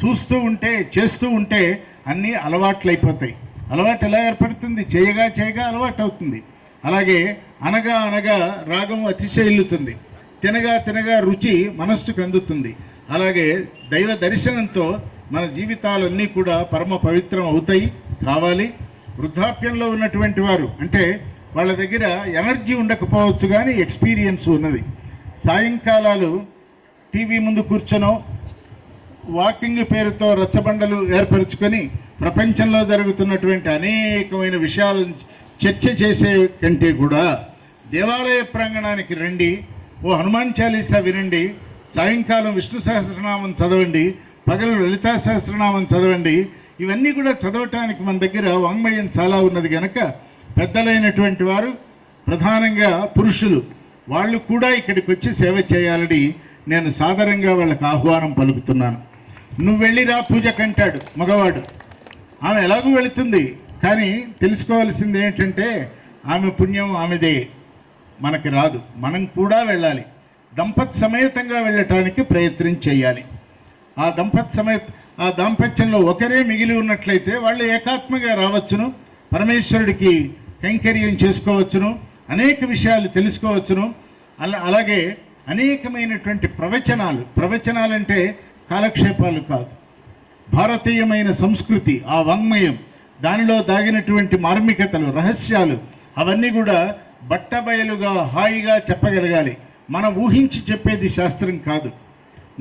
S2: చూస్తూ ఉంటే, చేస్తూ ఉంటే అన్నీ అలవాట్లయిపోతాయి. అలవాటు ఎలా ఏర్పడుతుంది? చేయగా చేయగా అలవాటు అవుతుంది. అలాగే అనగా అనగా రాగం అతిశయిల్లుతుంది, తినగా తినగా రుచి మనస్సుకు అందుతుంది. అలాగే దైవ దర్శనంతో మన జీవితాలన్నీ కూడా పరమ పవిత్రం అవుతాయి కావాలి. వృద్ధాప్యంలో ఉన్నటువంటి వారు అంటే వాళ్ళ దగ్గర ఎనర్జీ ఉండకపోవచ్చు, కానీ ఎక్స్పీరియన్స్ ఉన్నది. సాయంకాలాలు టీవీ ముందు కూర్చొనో వాకింగ్ పేరుతో రచ్చబండలు ఏర్పరచుకొని ప్రపంచంలో జరుగుతున్నటువంటి అనేకమైన విషయాలను చర్చ చేసే కంటే కూడా దేవాలయ ప్రాంగణానికి రండి, ఓ హనుమాన్ చాలీసా వినండి, సాయంకాలం విష్ణు సహస్రనామం చదవండి, పగలు లలితా సహస్రనామం చదవండి. ఇవన్నీ కూడా చదవటానికి మన దగ్గర వాంగ్మయం చాలా ఉన్నది కనుక పెద్దలైనటువంటి వారు, ప్రధానంగా పురుషులు, వాళ్ళు కూడా ఇక్కడికి వచ్చి సేవ చేయాలని నేను సాదరంగా వాళ్ళకి ఆహ్వానం పలుకుతున్నాను. నువ్వు వెళ్ళిరా పూజ కంటాడు మగవాడు, ఆమె ఎలాగూ వెళుతుంది. కానీ తెలుసుకోవాల్సింది ఏంటంటే ఆమె పుణ్యం ఆమెదే, మనకి రాదు. మనం కూడా వెళ్ళాలి, దంపత్ సమేతంగా వెళ్ళటానికి ప్రయత్నం చేయాలి. ఆ దాంపత్యంలో ఒకరే మిగిలి ఉన్నట్లయితే వాళ్ళు ఏకాత్మగా రావచ్చును, పరమేశ్వరుడికి కైంకర్యం చేసుకోవచ్చును, అనేక విషయాలు తెలుసుకోవచ్చును. అలాగే అనేకమైనటువంటి ప్రవచనాలంటే కాలక్షేపాలు కాదు, భారతీయమైన సంస్కృతి, ఆ వాంగ్మయం, దానిలో దాగినటువంటి మార్మికతలు, రహస్యాలు అవన్నీ కూడా బట్టబయలుగా హాయిగా చెప్పగలగాలి. మనం ఊహించి చెప్పేది శాస్త్రం కాదు,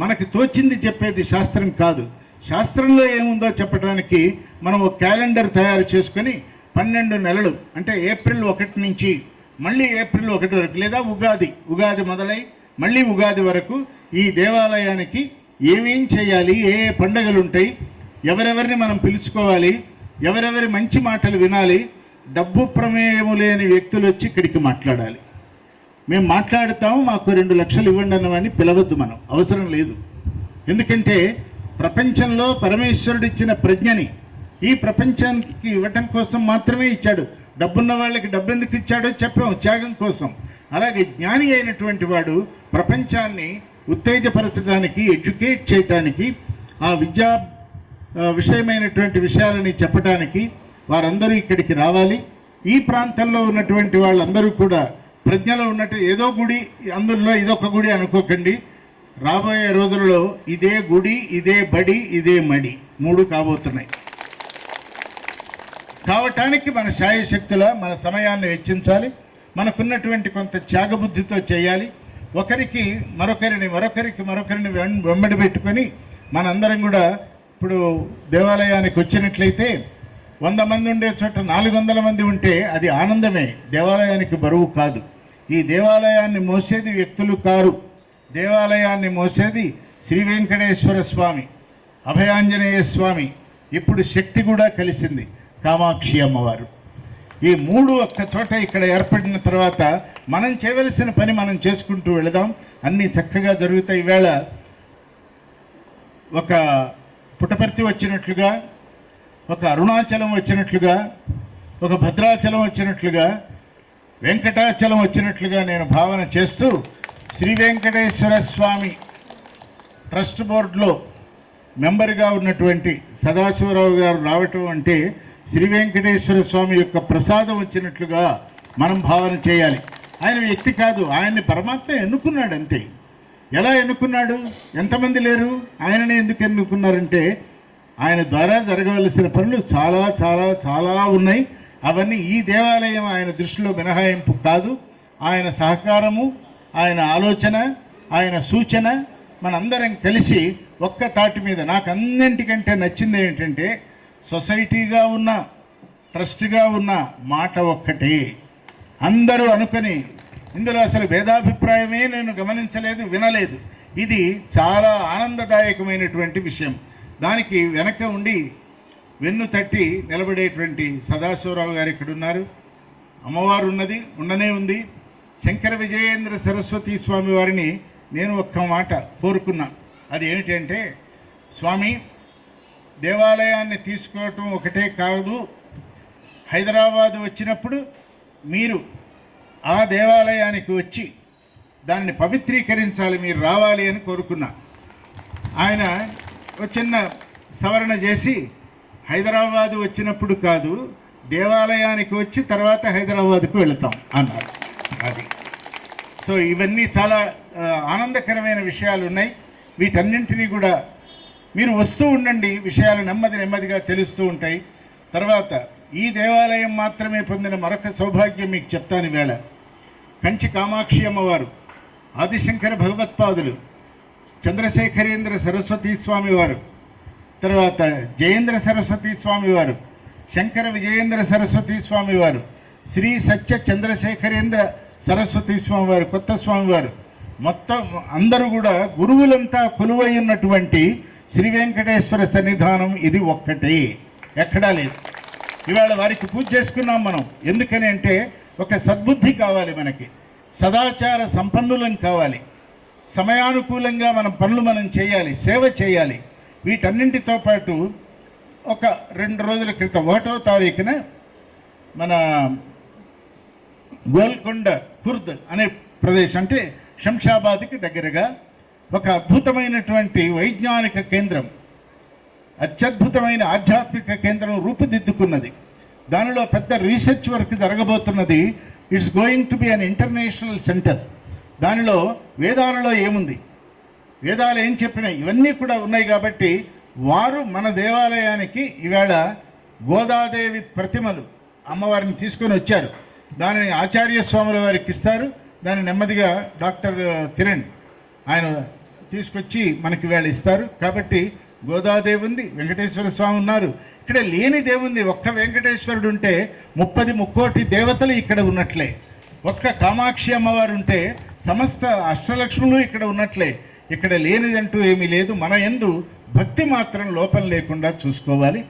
S2: మనకి తోచింది చెప్పేది శాస్త్రం కాదు. శాస్త్రంలో ఏముందో చెప్పడానికి మనం ఒక క్యాలెండర్ తయారు చేసుకొని 12 నెలలు అంటే ఏప్రిల్ 1 నుంచి మళ్ళీ ఏప్రిల్ 1 వరకు, లేదా ఉగాది మొదలై మళ్ళీ ఉగాది వరకు ఈ దేవాలయానికి ఏమేం చేయాలి, ఏ పండుగలు ఉంటాయి, ఎవరెవరిని మనం పిలుచుకోవాలి, ఎవరెవరి మంచి మాటలు వినాలి. డబ్బు ప్రమేయము లేని వ్యక్తులు వచ్చి ఇక్కడికి మాట్లాడాలి. మేము మాట్లాడుతాము, మాకు 2 లక్షలు ఇవ్వండి అన్నవాడిని పిలవద్దు, మనం అవసరం లేదు. ఎందుకంటే ప్రపంచంలో పరమేశ్వరుడు ఇచ్చిన ప్రజ్ఞని ఈ ప్రపంచానికి ఇవ్వటం కోసం మాత్రమే ఇచ్చాడు. డబ్బున్న వాళ్ళకి డబ్బు ఎందుకు ఇచ్చాడో చెప్పాం, త్యాగం కోసం. అలాగే జ్ఞాని అయినటువంటి వాడు ప్రపంచాన్ని ఉత్తేజపరచడానికి, ఎడ్యుకేట్ చేయటానికి, ఆ విద్యా విషయమైనటువంటి విషయాలని చెప్పడానికి వారందరూ ఇక్కడికి రావాలి. ఈ ప్రాంతంలో ఉన్నటువంటి వాళ్ళందరూ కూడా ప్రజ్ఞలో ఉన్నట్టు ఏదో గుడి, అందులో ఇదొక గుడి అనుకోకండి. రాబోయే రోజులలో ఇదే గుడి, ఇదే బడి, ఇదే మడి 3 కాబోతున్నాయి. కావటానికి మన శాయశక్తుల మన సమయాన్ని వెచ్చించాలి, మనకున్నటువంటి కొంత త్యాగబుద్ధితో చేయాలి. ఒకరికి మరొకరిని వెంబడి పెట్టుకొని మనందరం కూడా ఇప్పుడు దేవాలయానికి వచ్చినట్లయితే 100 మంది ఉండే చోట 400 మంది ఉంటే అది ఆనందమే, దేవాలయానికి బరువు కాదు. ఈ దేవాలయాన్ని మోసేది వ్యక్తులు కారు, దేవాలయాన్ని మోసేది శ్రీ వెంకటేశ్వర స్వామి, అభయాంజనేయ స్వామి, ఇప్పుడు శక్తి కూడా కలిసింది కామాక్షి అమ్మవారు. ఈ 3 ఒక్క చోట ఇక్కడ ఏర్పడిన తర్వాత మనం చేయవలసిన పని మనం చేసుకుంటూ వెళదాం, అన్నీ చక్కగా జరుగుతాయి. ఈవేళ ఒక పుట్టపర్తి వచ్చినట్లుగా, ఒక అరుణాచలం వచ్చినట్లుగా, ఒక భద్రాచలం వచ్చినట్లుగా, వెంకటాచలం వచ్చినట్లుగా నేను భావన చేస్తూ శ్రీ వెంకటేశ్వర స్వామి ట్రస్ట్ బోర్డులో మెంబర్గా ఉన్నటువంటి సదాశివరావు గారు రావటం అంటే శ్రీ వెంకటేశ్వర స్వామి యొక్క ప్రసాదం వచ్చినట్లుగా మనం భావన చేయాలి. ఆయన వ్యక్తి కాదు, ఆయన్ని పరమాత్మ ఎన్నుకున్నాడు అంతే. ఎలా ఎన్నుకున్నాడు? ఎంతమంది లేరు, ఆయననే ఎందుకు ఎన్నుకున్నారంటే ఆయన ద్వారా జరగవలసిన పనులు చాలా చాలా చాలా ఉన్నాయి. అవన్నీ ఈ దేవాలయం ఆయన దృష్టిలో మినహాయింపు కాదు. ఆయన సహకారము, ఆయన ఆలోచన, ఆయన సూచన మనందరం కలిసి ఒక్క తాటి మీద. నాకు అన్నింటికంటే నచ్చింది ఏంటంటే సొసైటీగా ఉన్న, ట్రస్ట్గా ఉన్న మాట ఒక్కటే. అందరూ అనుకొని ఇందులో అసలు భేదాభిప్రాయమే నేను గమనించలేదు, వినలేదు. ఇది చాలా ఆనందదాయకమైనటువంటి విషయం. దానికి వెనక ఉండి వెన్ను తట్టి నిలబడేటువంటి సదాశివరావు గారు ఇక్కడ ఉన్నారు. అమ్మవారు ఉన్నది, ఉండనే ఉంది. శంకర విజయేంద్ర సరస్వతి స్వామి వారిని నేను ఒక్క మాట కోరుకున్నా. అది ఏమిటంటే, స్వామి దేవాలయాన్ని తీసుకోవటం ఒకటే కాదు, హైదరాబాదు వచ్చినప్పుడు మీరు ఆ దేవాలయానికి వచ్చి దాన్ని పవిత్రీకరించాలి, మీరు రావాలి అని కోరుకున్నా. ఆయన ఒక చిన్న సవరణ చేసి హైదరాబాదు వచ్చినప్పుడు కాదు, దేవాలయానికి వచ్చి తర్వాత హైదరాబాద్కు వెళతాం అన్నారు. అది సో ఇవన్నీ చాలా ఆనందకరమైన విషయాలు ఉన్నాయి. వీటన్నింటినీ కూడా మీరు వస్తూ ఉండండి, విషయాలు నెమ్మదిగా తెలుస్తూ ఉంటాయి. తర్వాత ఈ దేవాలయం మాత్రమే పొందిన మరొక సౌభాగ్యం మీకు చెప్తాను. వేళ కంచి కామాక్షి అమ్మవారు, ఆదిశంకర భగవత్పాదులు, చంద్రశేఖరేంద్ర సరస్వతీ స్వామి వారు, తర్వాత జయేంద్ర సరస్వతీ స్వామి వారు, శంకర విజయేంద్ర సరస్వతీ స్వామి వారు, శ్రీ సత్య చంద్రశేఖరేంద్ర సరస్వతీ స్వామి వారు, కొత్త స్వామివారు, మొత్తం అందరూ కూడా గురువులంతా కొలువై ఉన్నటువంటి శ్రీ వెంకటేశ్వర సన్నిధానం ఇది ఒక్కటే, ఎక్కడా లేదు. ఇవాళ వారికి పూజ చేసుకున్నాం మనం. ఎందుకని అంటే ఒక సద్బుద్ధి కావాలి మనకి, సదాచార సంపన్నులం కావాలి, సమయానుకూలంగా మనం పనులు మనం చేయాలి, సేవ చేయాలి. వీటన్నింటితో పాటు ఒక 2 రోజుల క్రితం 1వ తారీఖున మన గోల్కొండ ఖుర్ద్ అనే ప్రదేశం, అంటే శంషాబాద్కి దగ్గరగా ఒక అద్భుతమైనటువంటి వైజ్ఞానిక కేంద్రం, అత్యద్భుతమైన ఆధ్యాత్మిక కేంద్రం రూపుదిద్దుకున్నది. దానిలో పెద్ద రీసెర్చ్ వర్క్ జరగబోతున్నది. It's going to be an international centre. దానిలో వేదాలలో ఏముంది, వేదాలు ఏం చెప్పినాయి, ఇవన్నీ కూడా ఉన్నాయి. కాబట్టి వారు మన దేవాలయానికి ఈవేళ గోదాదేవి ప్రతిమలు అమ్మవారిని తీసుకొని వచ్చారు. దానిని ఆచార్య స్వాముల వారికి ఇస్తారు. దాన్ని నెమ్మదిగా డాక్టర్ కిరణ్ ఆయన తీసుకొచ్చి మనకి వేళ ఇస్తారు. కాబట్టి గోదాదేవి ఉంది, వెంకటేశ్వర స్వామి ఉన్నారు. ఇక్కడ లేని దేవుంది, ఒక్క వెంకటేశ్వరుడు ఉంటే 30 ముక్కోటి దేవతలు ఇక్కడ ఉన్నట్లే. ఒక్క కామాక్షి అమ్మవారు ఉంటే సమస్త అష్టలక్ష్ములు ఇక్కడ ఉన్నట్లే. ఇక్కడ లేనిదంటూ ఏమీ లేదు. మన యందు భక్తి మాత్రం లోపం లేకుండా చూసుకోవాలి,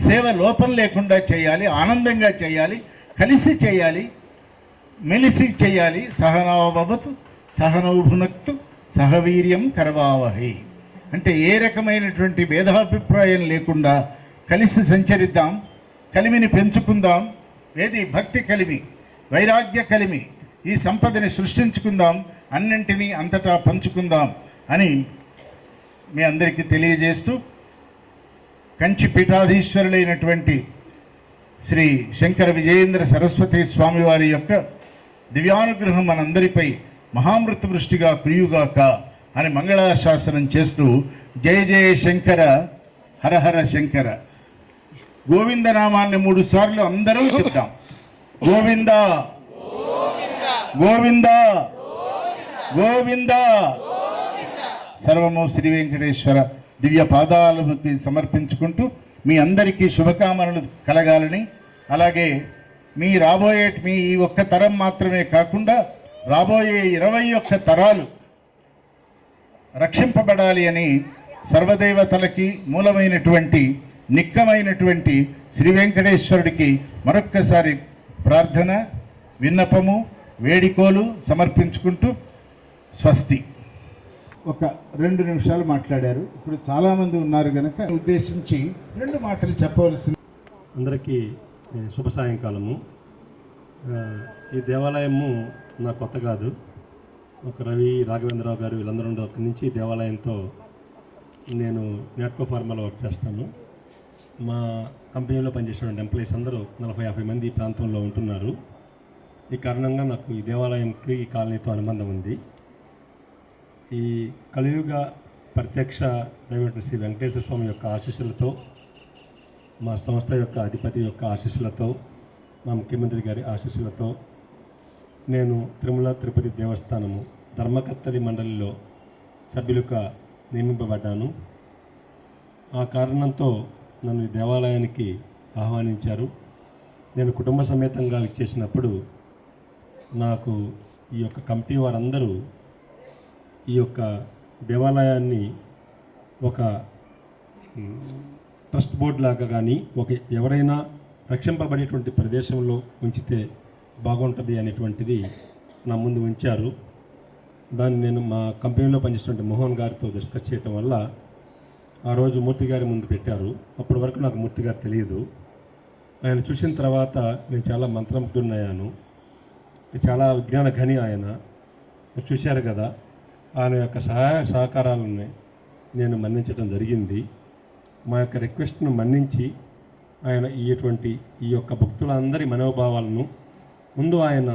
S2: సేవ లోపం లేకుండా చేయాలి, ఆనందంగా చేయాలి, కలిసి చేయాలి, మెలిసి చేయాలి. సహనావవతు సహనౌ భునక్తు సహవీర్యం కరవావహై. అంటే ఏ రకమైనటువంటి భేదాభిప్రాయం లేకుండా కలిసి సంచరిద్దాం, కలిమిని పెంచుకుందాం. ఏది భక్తి కలిమి, వైరాగ్య కలిమి, ఈ సంపదని సృష్టించుకుందాం, అన్నింటినీ అంతటా పంచుకుందాం అని మీ అందరికీ తెలియజేస్తూ, కంచి పీఠాధీశ్వరులైనటువంటి శ్రీ శంకర విజయేంద్ర సరస్వతి స్వామివారి యొక్క దివ్యానుగ్రహం మనందరిపై మహామృత వృష్టిగా కురియుగాక అని మంగళాశాసనం చేస్తూ, జయ జయ శంకర, హరహర శంకర. గోవిందనామాన్ని 3 సార్లు అందరూ చెప్తాం. గోవింద గోవింద గోవింద. సర్వము శ్రీ వెంకటేశ్వర దివ్య పాదాలకు సమర్పించుకుంటూ మీ అందరికీ శుభకామనలు కలగాలని, అలాగే మీ ఈ ఒక్క తరం మాత్రమే కాకుండా రాబోయే 21 తరాలు రక్షింపబడాలి అని సర్వదేవతలకి మూలమైనటువంటి నిక్కమైనటువంటి శ్రీ వెంకటేశ్వరుడికి మరొక్కసారి ప్రార్థన, విన్నపము, వేడికోలు సమర్పించుకుంటూ స్వస్తి. ఒక 2 నిమిషాలు మాట్లాడారు. ఇప్పుడు చాలామంది ఉన్నారు కనుక ఉద్దేశించి 2 మాటలు చెప్పవలసింది.
S3: అందరికీ శుభ సాయంకాలము. ఈ దేవాలయము నా కొత్త కాదు. ఒక రవి, రాఘవేంద్రరావు గారు వీళ్ళందరూ అక్కడి నుంచి దేవాలయంతో నేను నాట్కో ఫార్మాలో వర్క్ చేస్తాను. మా కంపెనీలో పనిచేసిన ఎంప్లాయీస్ అందరూ 40-50 మంది ఈ ప్రాంతంలో ఉంటున్నారు. ఈ కారణంగా నాకు ఈ దేవాలయంకి ఈ కాలనీతో అనుబంధం ఉంది. ఈ కలియుగ ప్రత్యక్ష దైవమైన శ్రీ వెంకటేశ్వర స్వామి యొక్క ఆశీస్సులతో, మా సంస్థ యొక్క అధిపతి యొక్క ఆశీస్సులతో, మా ముఖ్యమంత్రి గారి ఆశీస్సులతో నేను తిరుమల తిరుపతి దేవస్థానము ధర్మకర్తరి మండలిలో సభ్యులుగా నియమింపబడ్డాను. ఆ కారణంతో నన్ను ఈ దేవాలయానికి ఆహ్వానించారు. నేను కుటుంబ సమేతంగా ఇచ్చేసినప్పుడు నాకు ఈ యొక్క కమిటీ వారందరూ ఈ యొక్క దేవాలయాన్ని ఒక ట్రస్ట్ బోర్డు లాగా కానీ ఎవరైనా రక్షింపబడేటువంటి ప్రదేశంలో ఉంచితే బాగుంటుంది అనేటువంటిది నా ముందు ఉంచారు. దాన్ని నేను మా కంపెనీలో పనిచేస్తున్న మోహన్ గారితో డిస్కస్ చేయటం వల్ల ఆ రోజు మూర్తి గారి ముందు పెట్టారు. అప్పటి వరకు నాకు మూర్తి గారు తెలియదు. ఆయన చూసిన తర్వాత నేను చాలా మంత్రముగ్ధుడయ్యాను. చాలా విజ్ఞాన ఘని ఆయన. చూశారు కదా, ఆయన యొక్క సహాయ సహకారాలను నేను మన్నించడం జరిగింది. మా యొక్క రిక్వెస్ట్ను మన్నించి ఆయన ఈ యొక్క భక్తులందరి మనోభావాలను ముందు ఆయన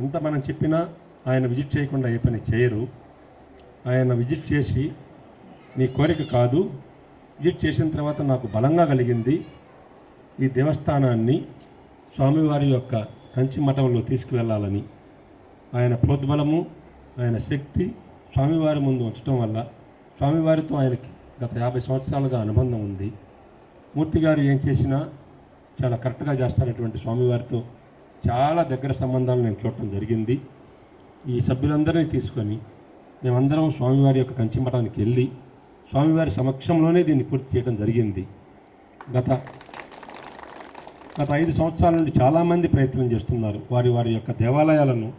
S3: ఎంత మనం చెప్పినా ఆయన విజిట్ చేయకుండా ఏ పని చేయరు. ఆయన విజిట్ చేసి నీ కోరిక కాదు, విజిట్ చేసిన తర్వాత నాకు బలంగా కలిగింది ఈ దేవస్థానాన్ని స్వామివారి యొక్క కంచి మఠంలో తీసుకువెళ్ళాలని. ఆయన ప్రోద్బలము, ఆయన శక్తి స్వామివారి ముందు ఉంచడం వల్ల స్వామివారితో ఆయనకి గత 50 సంవత్సరాలుగా అనుబంధం ఉంది. మూర్తి గారు ఏం చేసినా చాలా కరెక్ట్గా చేస్తారనేటువంటి స్వామివారితో చాలా దగ్గర సంబంధాలు నేను చూడటం జరిగింది. ఈ సభ్యులందరినీ తీసుకొని మేమందరం స్వామివారి యొక్క కంచి మఠానికి వెళ్ళి స్వామివారి సమక్షంలోనే దీన్ని పూర్తి చేయడం జరిగింది. గత 5 సంవత్సరాల నుండి చాలామంది ప్రయత్నం చేస్తున్నారు వారి యొక్క దేవాలయాలను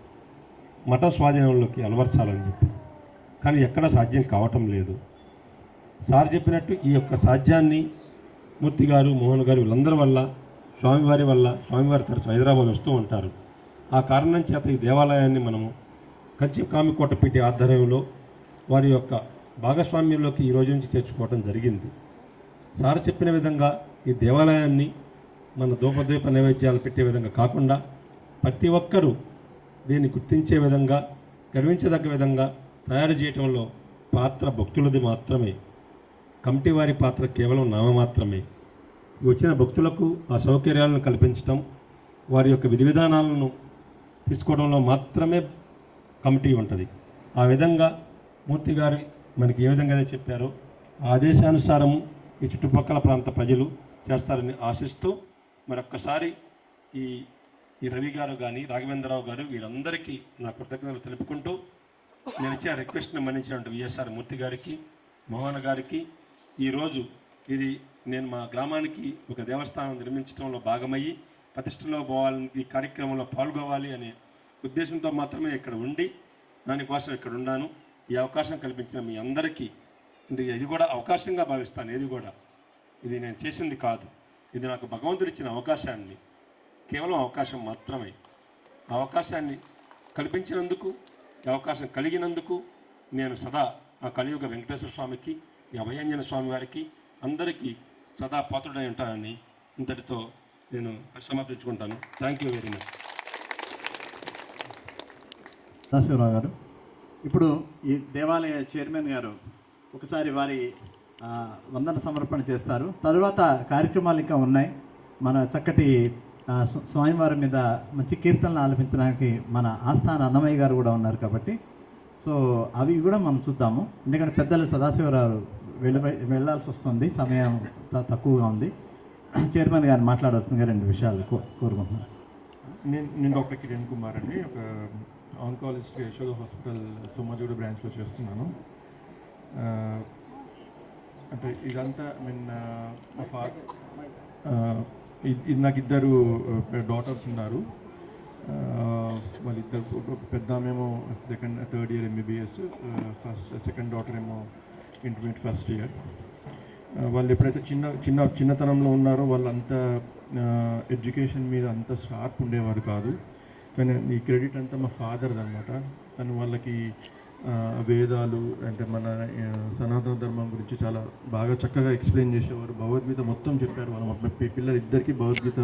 S3: మఠ స్వాధీనంలోకి అలవర్చాలని చెప్పి, కానీ ఎక్కడ సాధ్యం కావటం లేదు. సార్ చెప్పినట్టు ఈ యొక్క సాధ్యాన్ని మూర్తి గారు, మోహన్ గారు వీళ్ళందరి వల్ల, స్వామివారి తరచు హైదరాబాద్ వస్తూ ఉంటారు. ఆ కారణం చేత ఈ దేవాలయాన్ని మనము కంచి కామికోటపీఠ ఆధ్వర్యంలో వారి యొక్క భాగస్వామ్యంలోకి ఈ రోజు నుంచి చేర్చుకోవడం జరిగింది. సార్ చెప్పిన విధంగా ఈ దేవాలయాన్ని మన ధూపదీప నైవేద్యాలు పెట్టే విధంగా కాకుండా ప్రతి ఒక్కరూ దీన్ని గుర్తించే విధంగా, గర్వించదగ్గ విధంగా తయారు చేయటంలో పాత్ర భక్తులది మాత్రమే. కమిటీ వారి పాత్ర కేవలం నామమాత్రమే. వచ్చిన భక్తులకు ఆ సౌకర్యాలను కల్పించటం, వారి యొక్క విధి విధానాలను తీసుకోవడంలో మాత్రమే కమిటీ ఉంటుంది. ఆ విధంగా మూర్తి గారు మనకి ఏ విధంగా చెప్పారో ఆ ఆదేశానుసారము ఈ చుట్టుపక్కల ప్రాంత ప్రజలు చేస్తారని ఆశిస్తూ మరొక్కసారి ఈ రవి గారు కానీ, రాఘవేంద్రరావు గారు వీరందరికీ నా కృతజ్ఞతలు తెలుపుకుంటూ నేను ఇచ్చే రిక్వెస్ట్ని మన్నించినటువంటి విఎస్ఆర్ మూర్తి గారికి, మోహన్ గారికి, ఈరోజు ఇది నేను మా గ్రామానికి ఒక దేవస్థానం నిర్మించడంలో భాగమయ్యి ప్రతిష్టలో పోవాలని, ఈ కార్యక్రమంలో పాల్గొవాలి అనే ఉద్దేశంతో మాత్రమే ఇక్కడ ఉండి దానికోసం ఇక్కడ ఉన్నాను. ఈ అవకాశం కల్పించిన మీ అందరికీ ఇది కూడా అవకాశంగా భావిస్తాను. ఇది నేను చేసింది కాదు, ఇది నాకు భగవంతుడు ఇచ్చిన అవకాశాన్ని, కేవలం అవకాశం మాత్రమే. ఆ అవకాశాన్ని కల్పించినందుకు, ఈ అవకాశం కలిగినందుకు నేను సదా ఆ కలియుగ వెంకటేశ్వర స్వామికి, ఈ అభయాంజన స్వామి వారికి అందరికీ సదా పాత్రుడై ఉంటానని ఇంతటితో నేను సమర్పించుకుంటాను. Thank you very much.
S4: Sadashivarao గారు, ఇప్పుడు ఈ దేవాలయ చైర్మన్ గారు ఒకసారి వారి వందన సమర్పణ చేస్తారు. తరువాత కార్యక్రమాలు ఇంకా ఉన్నాయి. మన చక్కటి స్వామివారి మీద మంచి కీర్తనలు ఆలపించడానికి మన ఆస్థాన అన్నమయ్య గారు కూడా ఉన్నారు కాబట్టి సో అవి కూడా మనం చూద్దాము. ఎందుకంటే పెద్దలు సదాశివరావు వెళ్ళాల్సి వస్తుంది, సమయం తక్కువగా ఉంది. చైర్మన్ గారు మాట్లాడాల్సిందిగా 2 విషయాలు కోరుకుంటున్నాను.
S5: నేను డాక్టర్ కిరణ్ కుమార్ అండి, ఒక ఆంకాలజిస్ట్ యశోద హాస్పిటల్ సోమాజిగూడ బ్రాంచ్లో చేస్తున్నాను. అంటే ఇదంతా మా ఫాదర్, నాకు 2 డాటర్స్ ఉన్నారు. వాళ్ళిద్దరు, పెద్ద ఆమెమో third year MBBS, second daughter ఏమో ఇంటర్మీడియట్ ఫస్ట్ ఇయర్. వాళ్ళు ఎప్పుడైతే చిన్నతనంలో ఉన్నారో వాళ్ళంతా ఎడ్యుకేషన్ మీద అంత షార్ప్ ఉండేవారు కాదు. కానీ ఈ క్రెడిట్ అంతా మా ఫాదర్ది అనమాట. తను వాళ్ళకి వేదాలు అంటే మన సనాతన ధర్మం గురించి చాలా బాగా చక్కగా ఎక్స్ప్లెయిన్ చేసేవారు. భగవద్గీత మొత్తం చెప్పారు. వాళ్ళ పిల్లలిద్దరికీ భగవద్గీత,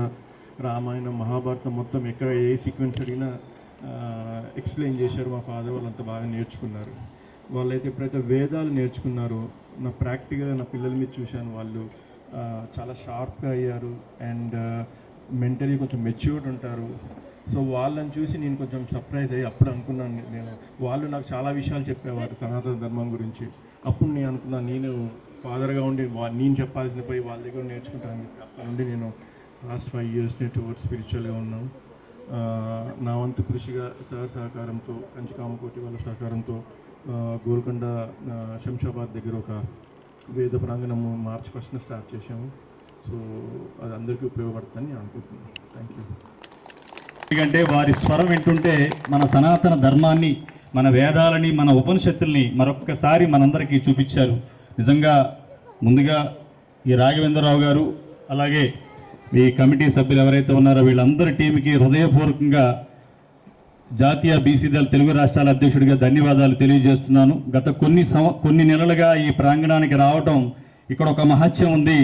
S5: రామాయణం, మహాభారతం మొత్తం ఎక్కడ ఏ సీక్వెన్స్ అడిగినా ఎక్స్ప్లెయిన్ చేశారు. మా ఫాదర్ వాళ్ళంతా బాగా నేర్చుకున్నారు. వాళ్ళైతే ఎప్పుడైతే వేదాలు నేర్చుకున్నారో నా ప్రాక్టికల్గా నా పిల్లల మీద చూశాను. వాళ్ళు చాలా షార్ప్గా అయ్యారు అండ్ మెంటలీ కొంచెం మెచ్యూర్డ్ ఉంటారు. సో వాళ్ళని చూసి నేను కొంచెం సర్ప్రైజ్ అయ్యి అప్పుడు అనుకున్నాను, నేను వాళ్ళు నాకు చాలా విషయాలు చెప్పేవారు సనాతన ధర్మం గురించి. అప్పుడు నేను అనుకున్నాను, నేను ఫాదర్గా ఉండి నేను చెప్పాల్సిన పోయి వాళ్ళ దగ్గర నేర్చుకుంటాను. అప్పటి నుండి నేను లాస్ట్ 5 years టువర్డ్స్ స్పిరిచువల్గా ఉన్నాను. నా వంతు కృషిగా సార్ సహకారంతో, కంచికామకోటి వాళ్ళ సహకారంతో గోల్కొండ శంషాబాద్ దగ్గర ఒక వేద ప్రాంగణము March 1st స్టార్ట్ చేశాము. సో అది అందరికీ ఉపయోగపడుతుందని నేను అనుకుంటున్నాను. Thank you.
S6: ఎందుకంటే వారి స్వరం వింటుంటే మన సనాతన ధర్మాన్ని, మన వేదాలని, మన ఉపనిషత్తుల్ని మరొక్కసారి మనందరికీ చూపించారు. నిజంగా ముందుగా ఈ రాఘవేంద్రరావు గారు, అలాగే ఈ కమిటీ సభ్యులు ఎవరైతే ఉన్నారో వీళ్ళందరి టీంకి హృదయపూర్వకంగా జాతీయ బీసీ దళ తెలుగు రాష్ట్రాల అధ్యక్షుడిగా ధన్యవాదాలు తెలియజేస్తున్నాను. గత కొన్ని నెలలుగా ఈ ప్రాంగణానికి రావటం, ఇక్కడ ఒక మహత్యం ఉంది.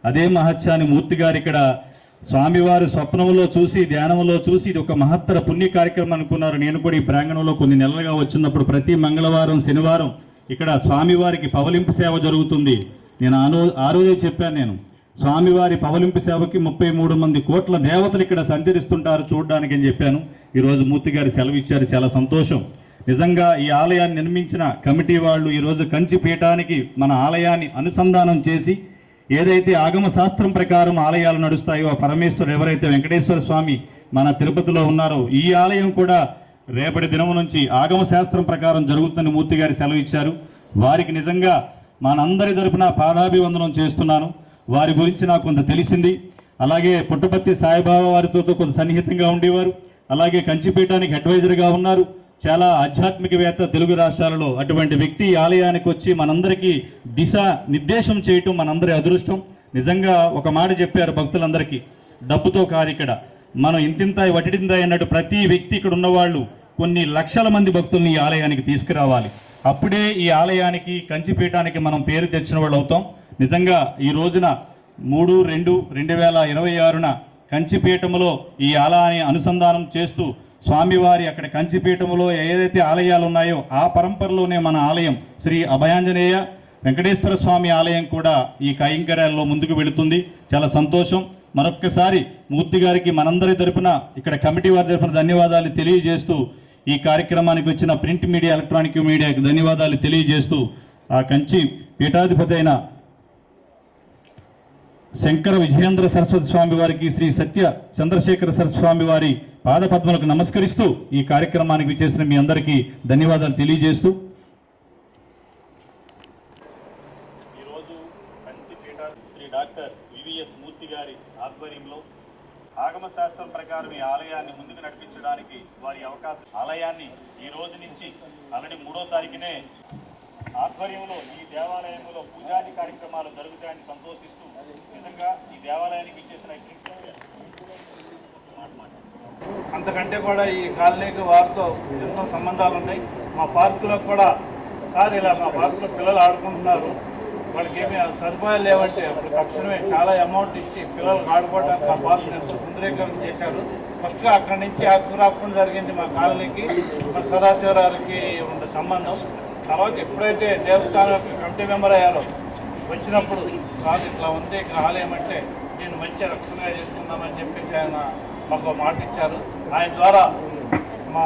S6: అదే మహత్యాన్ని మూర్తి గారు ఇక్కడ స్వామివారి స్వప్నంలో చూసి, ధ్యానంలో చూసి ఇది ఒక మహత్తర పుణ్య కార్యక్రమం అనుకున్నారు. నేను కూడా ఈ ప్రాంగణంలో కొన్ని నెలలుగా వచ్చినప్పుడు ప్రతి మంగళవారం, శనివారం ఇక్కడ స్వామివారికి పవలింపు సేవ జరుగుతుంది. నేను ఆ రోజే చెప్పాను, నేను స్వామివారి పవలింపు సేవకి 33 కోట్ల దేవతలు ఇక్కడ సంచరిస్తుంటారు చూడడానికి అని చెప్పాను. ఈరోజు మూర్తి గారు సెలవు ఇచ్చారు, చాలా సంతోషం. నిజంగా ఈ ఆలయాన్ని నిర్మించిన కమిటీ వాళ్ళు ఈరోజు కంచి పీఠానికి మన ఆలయాన్ని అనుసంధానం చేసి, ఏదైతే ఆగమ శాస్త్రం ప్రకారం ఆలయాలు నడుస్తాయో, ఆ పరమేశ్వరు ఎవరైతే వెంకటేశ్వర స్వామి మన తిరుపతిలో ఉన్నారో, ఈ ఆలయం కూడా రేపటి దినం నుంచి ఆగమ శాస్త్రం ప్రకారం జరుగుతుందని మూర్తి గారి సెలవు ఇచ్చారు. వారికి నిజంగా మనందరి తరపున పాదాభివందనం చేస్తున్నాను. వారి గురించి నాకు కొంత తెలిసింది. అలాగే పుట్టపర్తి సాయిబాబా వారితో కొంత సన్నిహితంగా ఉండేవారు. అలాగే కంచిపీఠానికి అడ్వైజర్గా ఉన్నారు. చాలా ఆధ్యాత్మికవేత్త తెలుగు రాష్ట్రాలలో. అటువంటి వ్యక్తి ఆలయానికి వచ్చి మనందరికీ దిశ నిర్దేశం చేయటం మనందరి అదృష్టం. నిజంగా ఒక మాట చెప్పారు భక్తులందరికీ, డబ్బుతో కాదు ఇక్కడ మనం ఇంతింతాయి వటిడింతాయి అన్నట్టు ప్రతి వ్యక్తి ఇక్కడ ఉన్నవాళ్ళు కొన్ని లక్షల మంది భక్తుల్ని ఈ ఆలయానికి తీసుకురావాలి. అప్పుడే ఈ ఆలయానికి, కంచిపీఠానికి మనం పేరు తెచ్చిన వాళ్ళు అవుతాం. నిజంగా ఈ రోజున 3/2/2026న కంచిపీఠములో ఈ ఆలయాన్ని అనుసంధానం చేస్తూ స్వామివారి అక్కడ కంచిపీఠములో ఏదైతే ఆలయాలు ఉన్నాయో ఆ పరంపరలోనే మన ఆలయం శ్రీ అభయాంజనేయ వెంకటేశ్వర స్వామి ఆలయం కూడా ఈ కైంకర్యాల్లో ముందుకు వెళుతుంది. చాలా సంతోషం. మరొక్కసారి మూర్తి గారికి మనందరి తరపున, ఇక్కడ కమిటీ వారి తరపున ధన్యవాదాలు తెలియజేస్తూ, ఈ కార్యక్రమానికి వచ్చిన ప్రింట్ మీడియా, ఎలక్ట్రానిక్ మీడియాకి ధన్యవాదాలు తెలియజేస్తూ, ఆ కంచి పీఠాధిపతి అయిన శంకర విజయేంద్ర సరస్వతి స్వామి వారికి, శ్రీ సత్య చంద్రశేఖర సరస్వామి వారి పాదపద్మలకు నమస్కరిస్తూ ఈ కార్యక్రమానికి విచ్చేసిన మీ అందరికీ ధన్యవాదాలు తెలియజేస్తూ, ఈరోజు కంచిపీఠ శ్రీ డాక్టర్ వివిఎస్ మూర్తి గారి ఆధ్వర్యంలో ఆగమ శాస్త్రం ప్రకారం ఈ ఆలయాన్ని ముందుకు నడిపించడానికి వారి అవకాశం, ఆలయాన్ని ఈ రోజు నుంచి ఆల్రెడీ 3వ తారీఖునే ఆధ్వర్యంలో ఈ దేవాలయంలో పూజాది కార్యక్రమాలు జరుగుతాయని సంతోషిస్తూ, నిజంగా ఈ దేవాలయానికి ఇచ్చేసిన
S7: అంతకంటే కూడా ఈ కాలనీకి వారితో ఎన్నో సంబంధాలు ఉన్నాయి. మా పార్కులో కూడా సార్ ఇలా మా పార్కులో పిల్లలు ఆడుకుంటున్నారు, వాళ్ళకి ఏమి సదుపాయాలు లేవంటే అప్పుడు తక్షణమే చాలా అమౌంట్ ఇచ్చి పిల్లలకు ఆడుకోవడానికి మా పార్కుని ఎంతో సుందరీకరణ చేశారు. ఫస్ట్గా అక్కడి నుంచి ఆకురాకుండా జరిగింది మా కాలనీకి, మా సదాశివరావుకి ఉన్న సంబంధం. తర్వాత ఎప్పుడైతే దేవస్థానం కమిటీ మెంబర్ అయ్యారో వచ్చినప్పుడు కాదు ఇట్లా ఉంది ఇక్కడ ఆలయం అంటే నేను మంచి రక్షణగా చేసుకుందామని చెప్పేసి ఆయన మాకు మాట ఇచ్చారు. ఆయన ద్వారా మా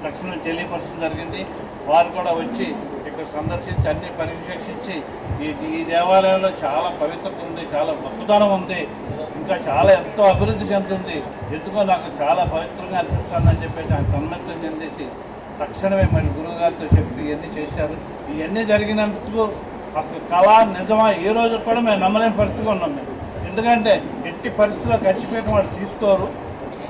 S7: తక్షణం తెలియపరచడం జరిగింది. వారు కూడా వచ్చి ఇక్కడ సందర్శించి అన్ని పర్యవేక్షించి ఈ దేవాలయంలో చాలా పవిత్రత ఉంది, చాలా గొప్పతనం ఉంది, ఇంకా చాలా ఎంతో అభివృద్ధి చెందుతుంది, ఎందుకో నాకు చాలా పవిత్రంగా అనిపిస్తుందని చెప్పేసి ఆయన సమ్మతం చెందేసి తక్షణమే మరి గురువు గారితో చెప్పి ఇవన్నీ చేశారు. ఇవన్నీ జరిగినందుకు అసలు కళ నిజమా ఈ రోజు కూడా మేము నమ్మలేని పరిస్థితిగా ఉన్నాం. మేము ఎందుకంటే ఎట్టి పరిస్థితుల్లో ఖర్చుపెట్టిన వాళ్ళు తీసుకోరు,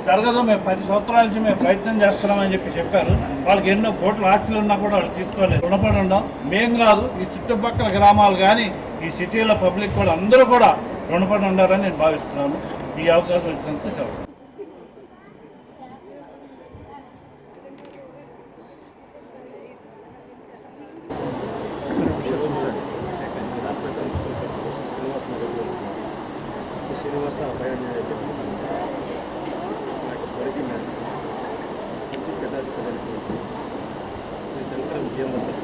S7: జరగదు. మేము 10 సంవత్సరాల నుంచి మేము ప్రయత్నం చేస్తున్నామని చెప్పారు. వాళ్ళకి ఎన్నో కోట్ల ఆస్తులు ఉన్నా కూడా వాళ్ళు తీసుకోలేదు. రుణపడి ఉన్నాం. మేం కాదు, ఈ చుట్టుపక్కల గ్రామాలు కానీ ఈ సిటీలో పబ్లిక్ కూడా అందరూ కూడా రుణపడి ఉండారని నేను భావిస్తున్నాను. ఈ అవకాశం వచ్చినందుకు చాలా
S3: విజయవంతం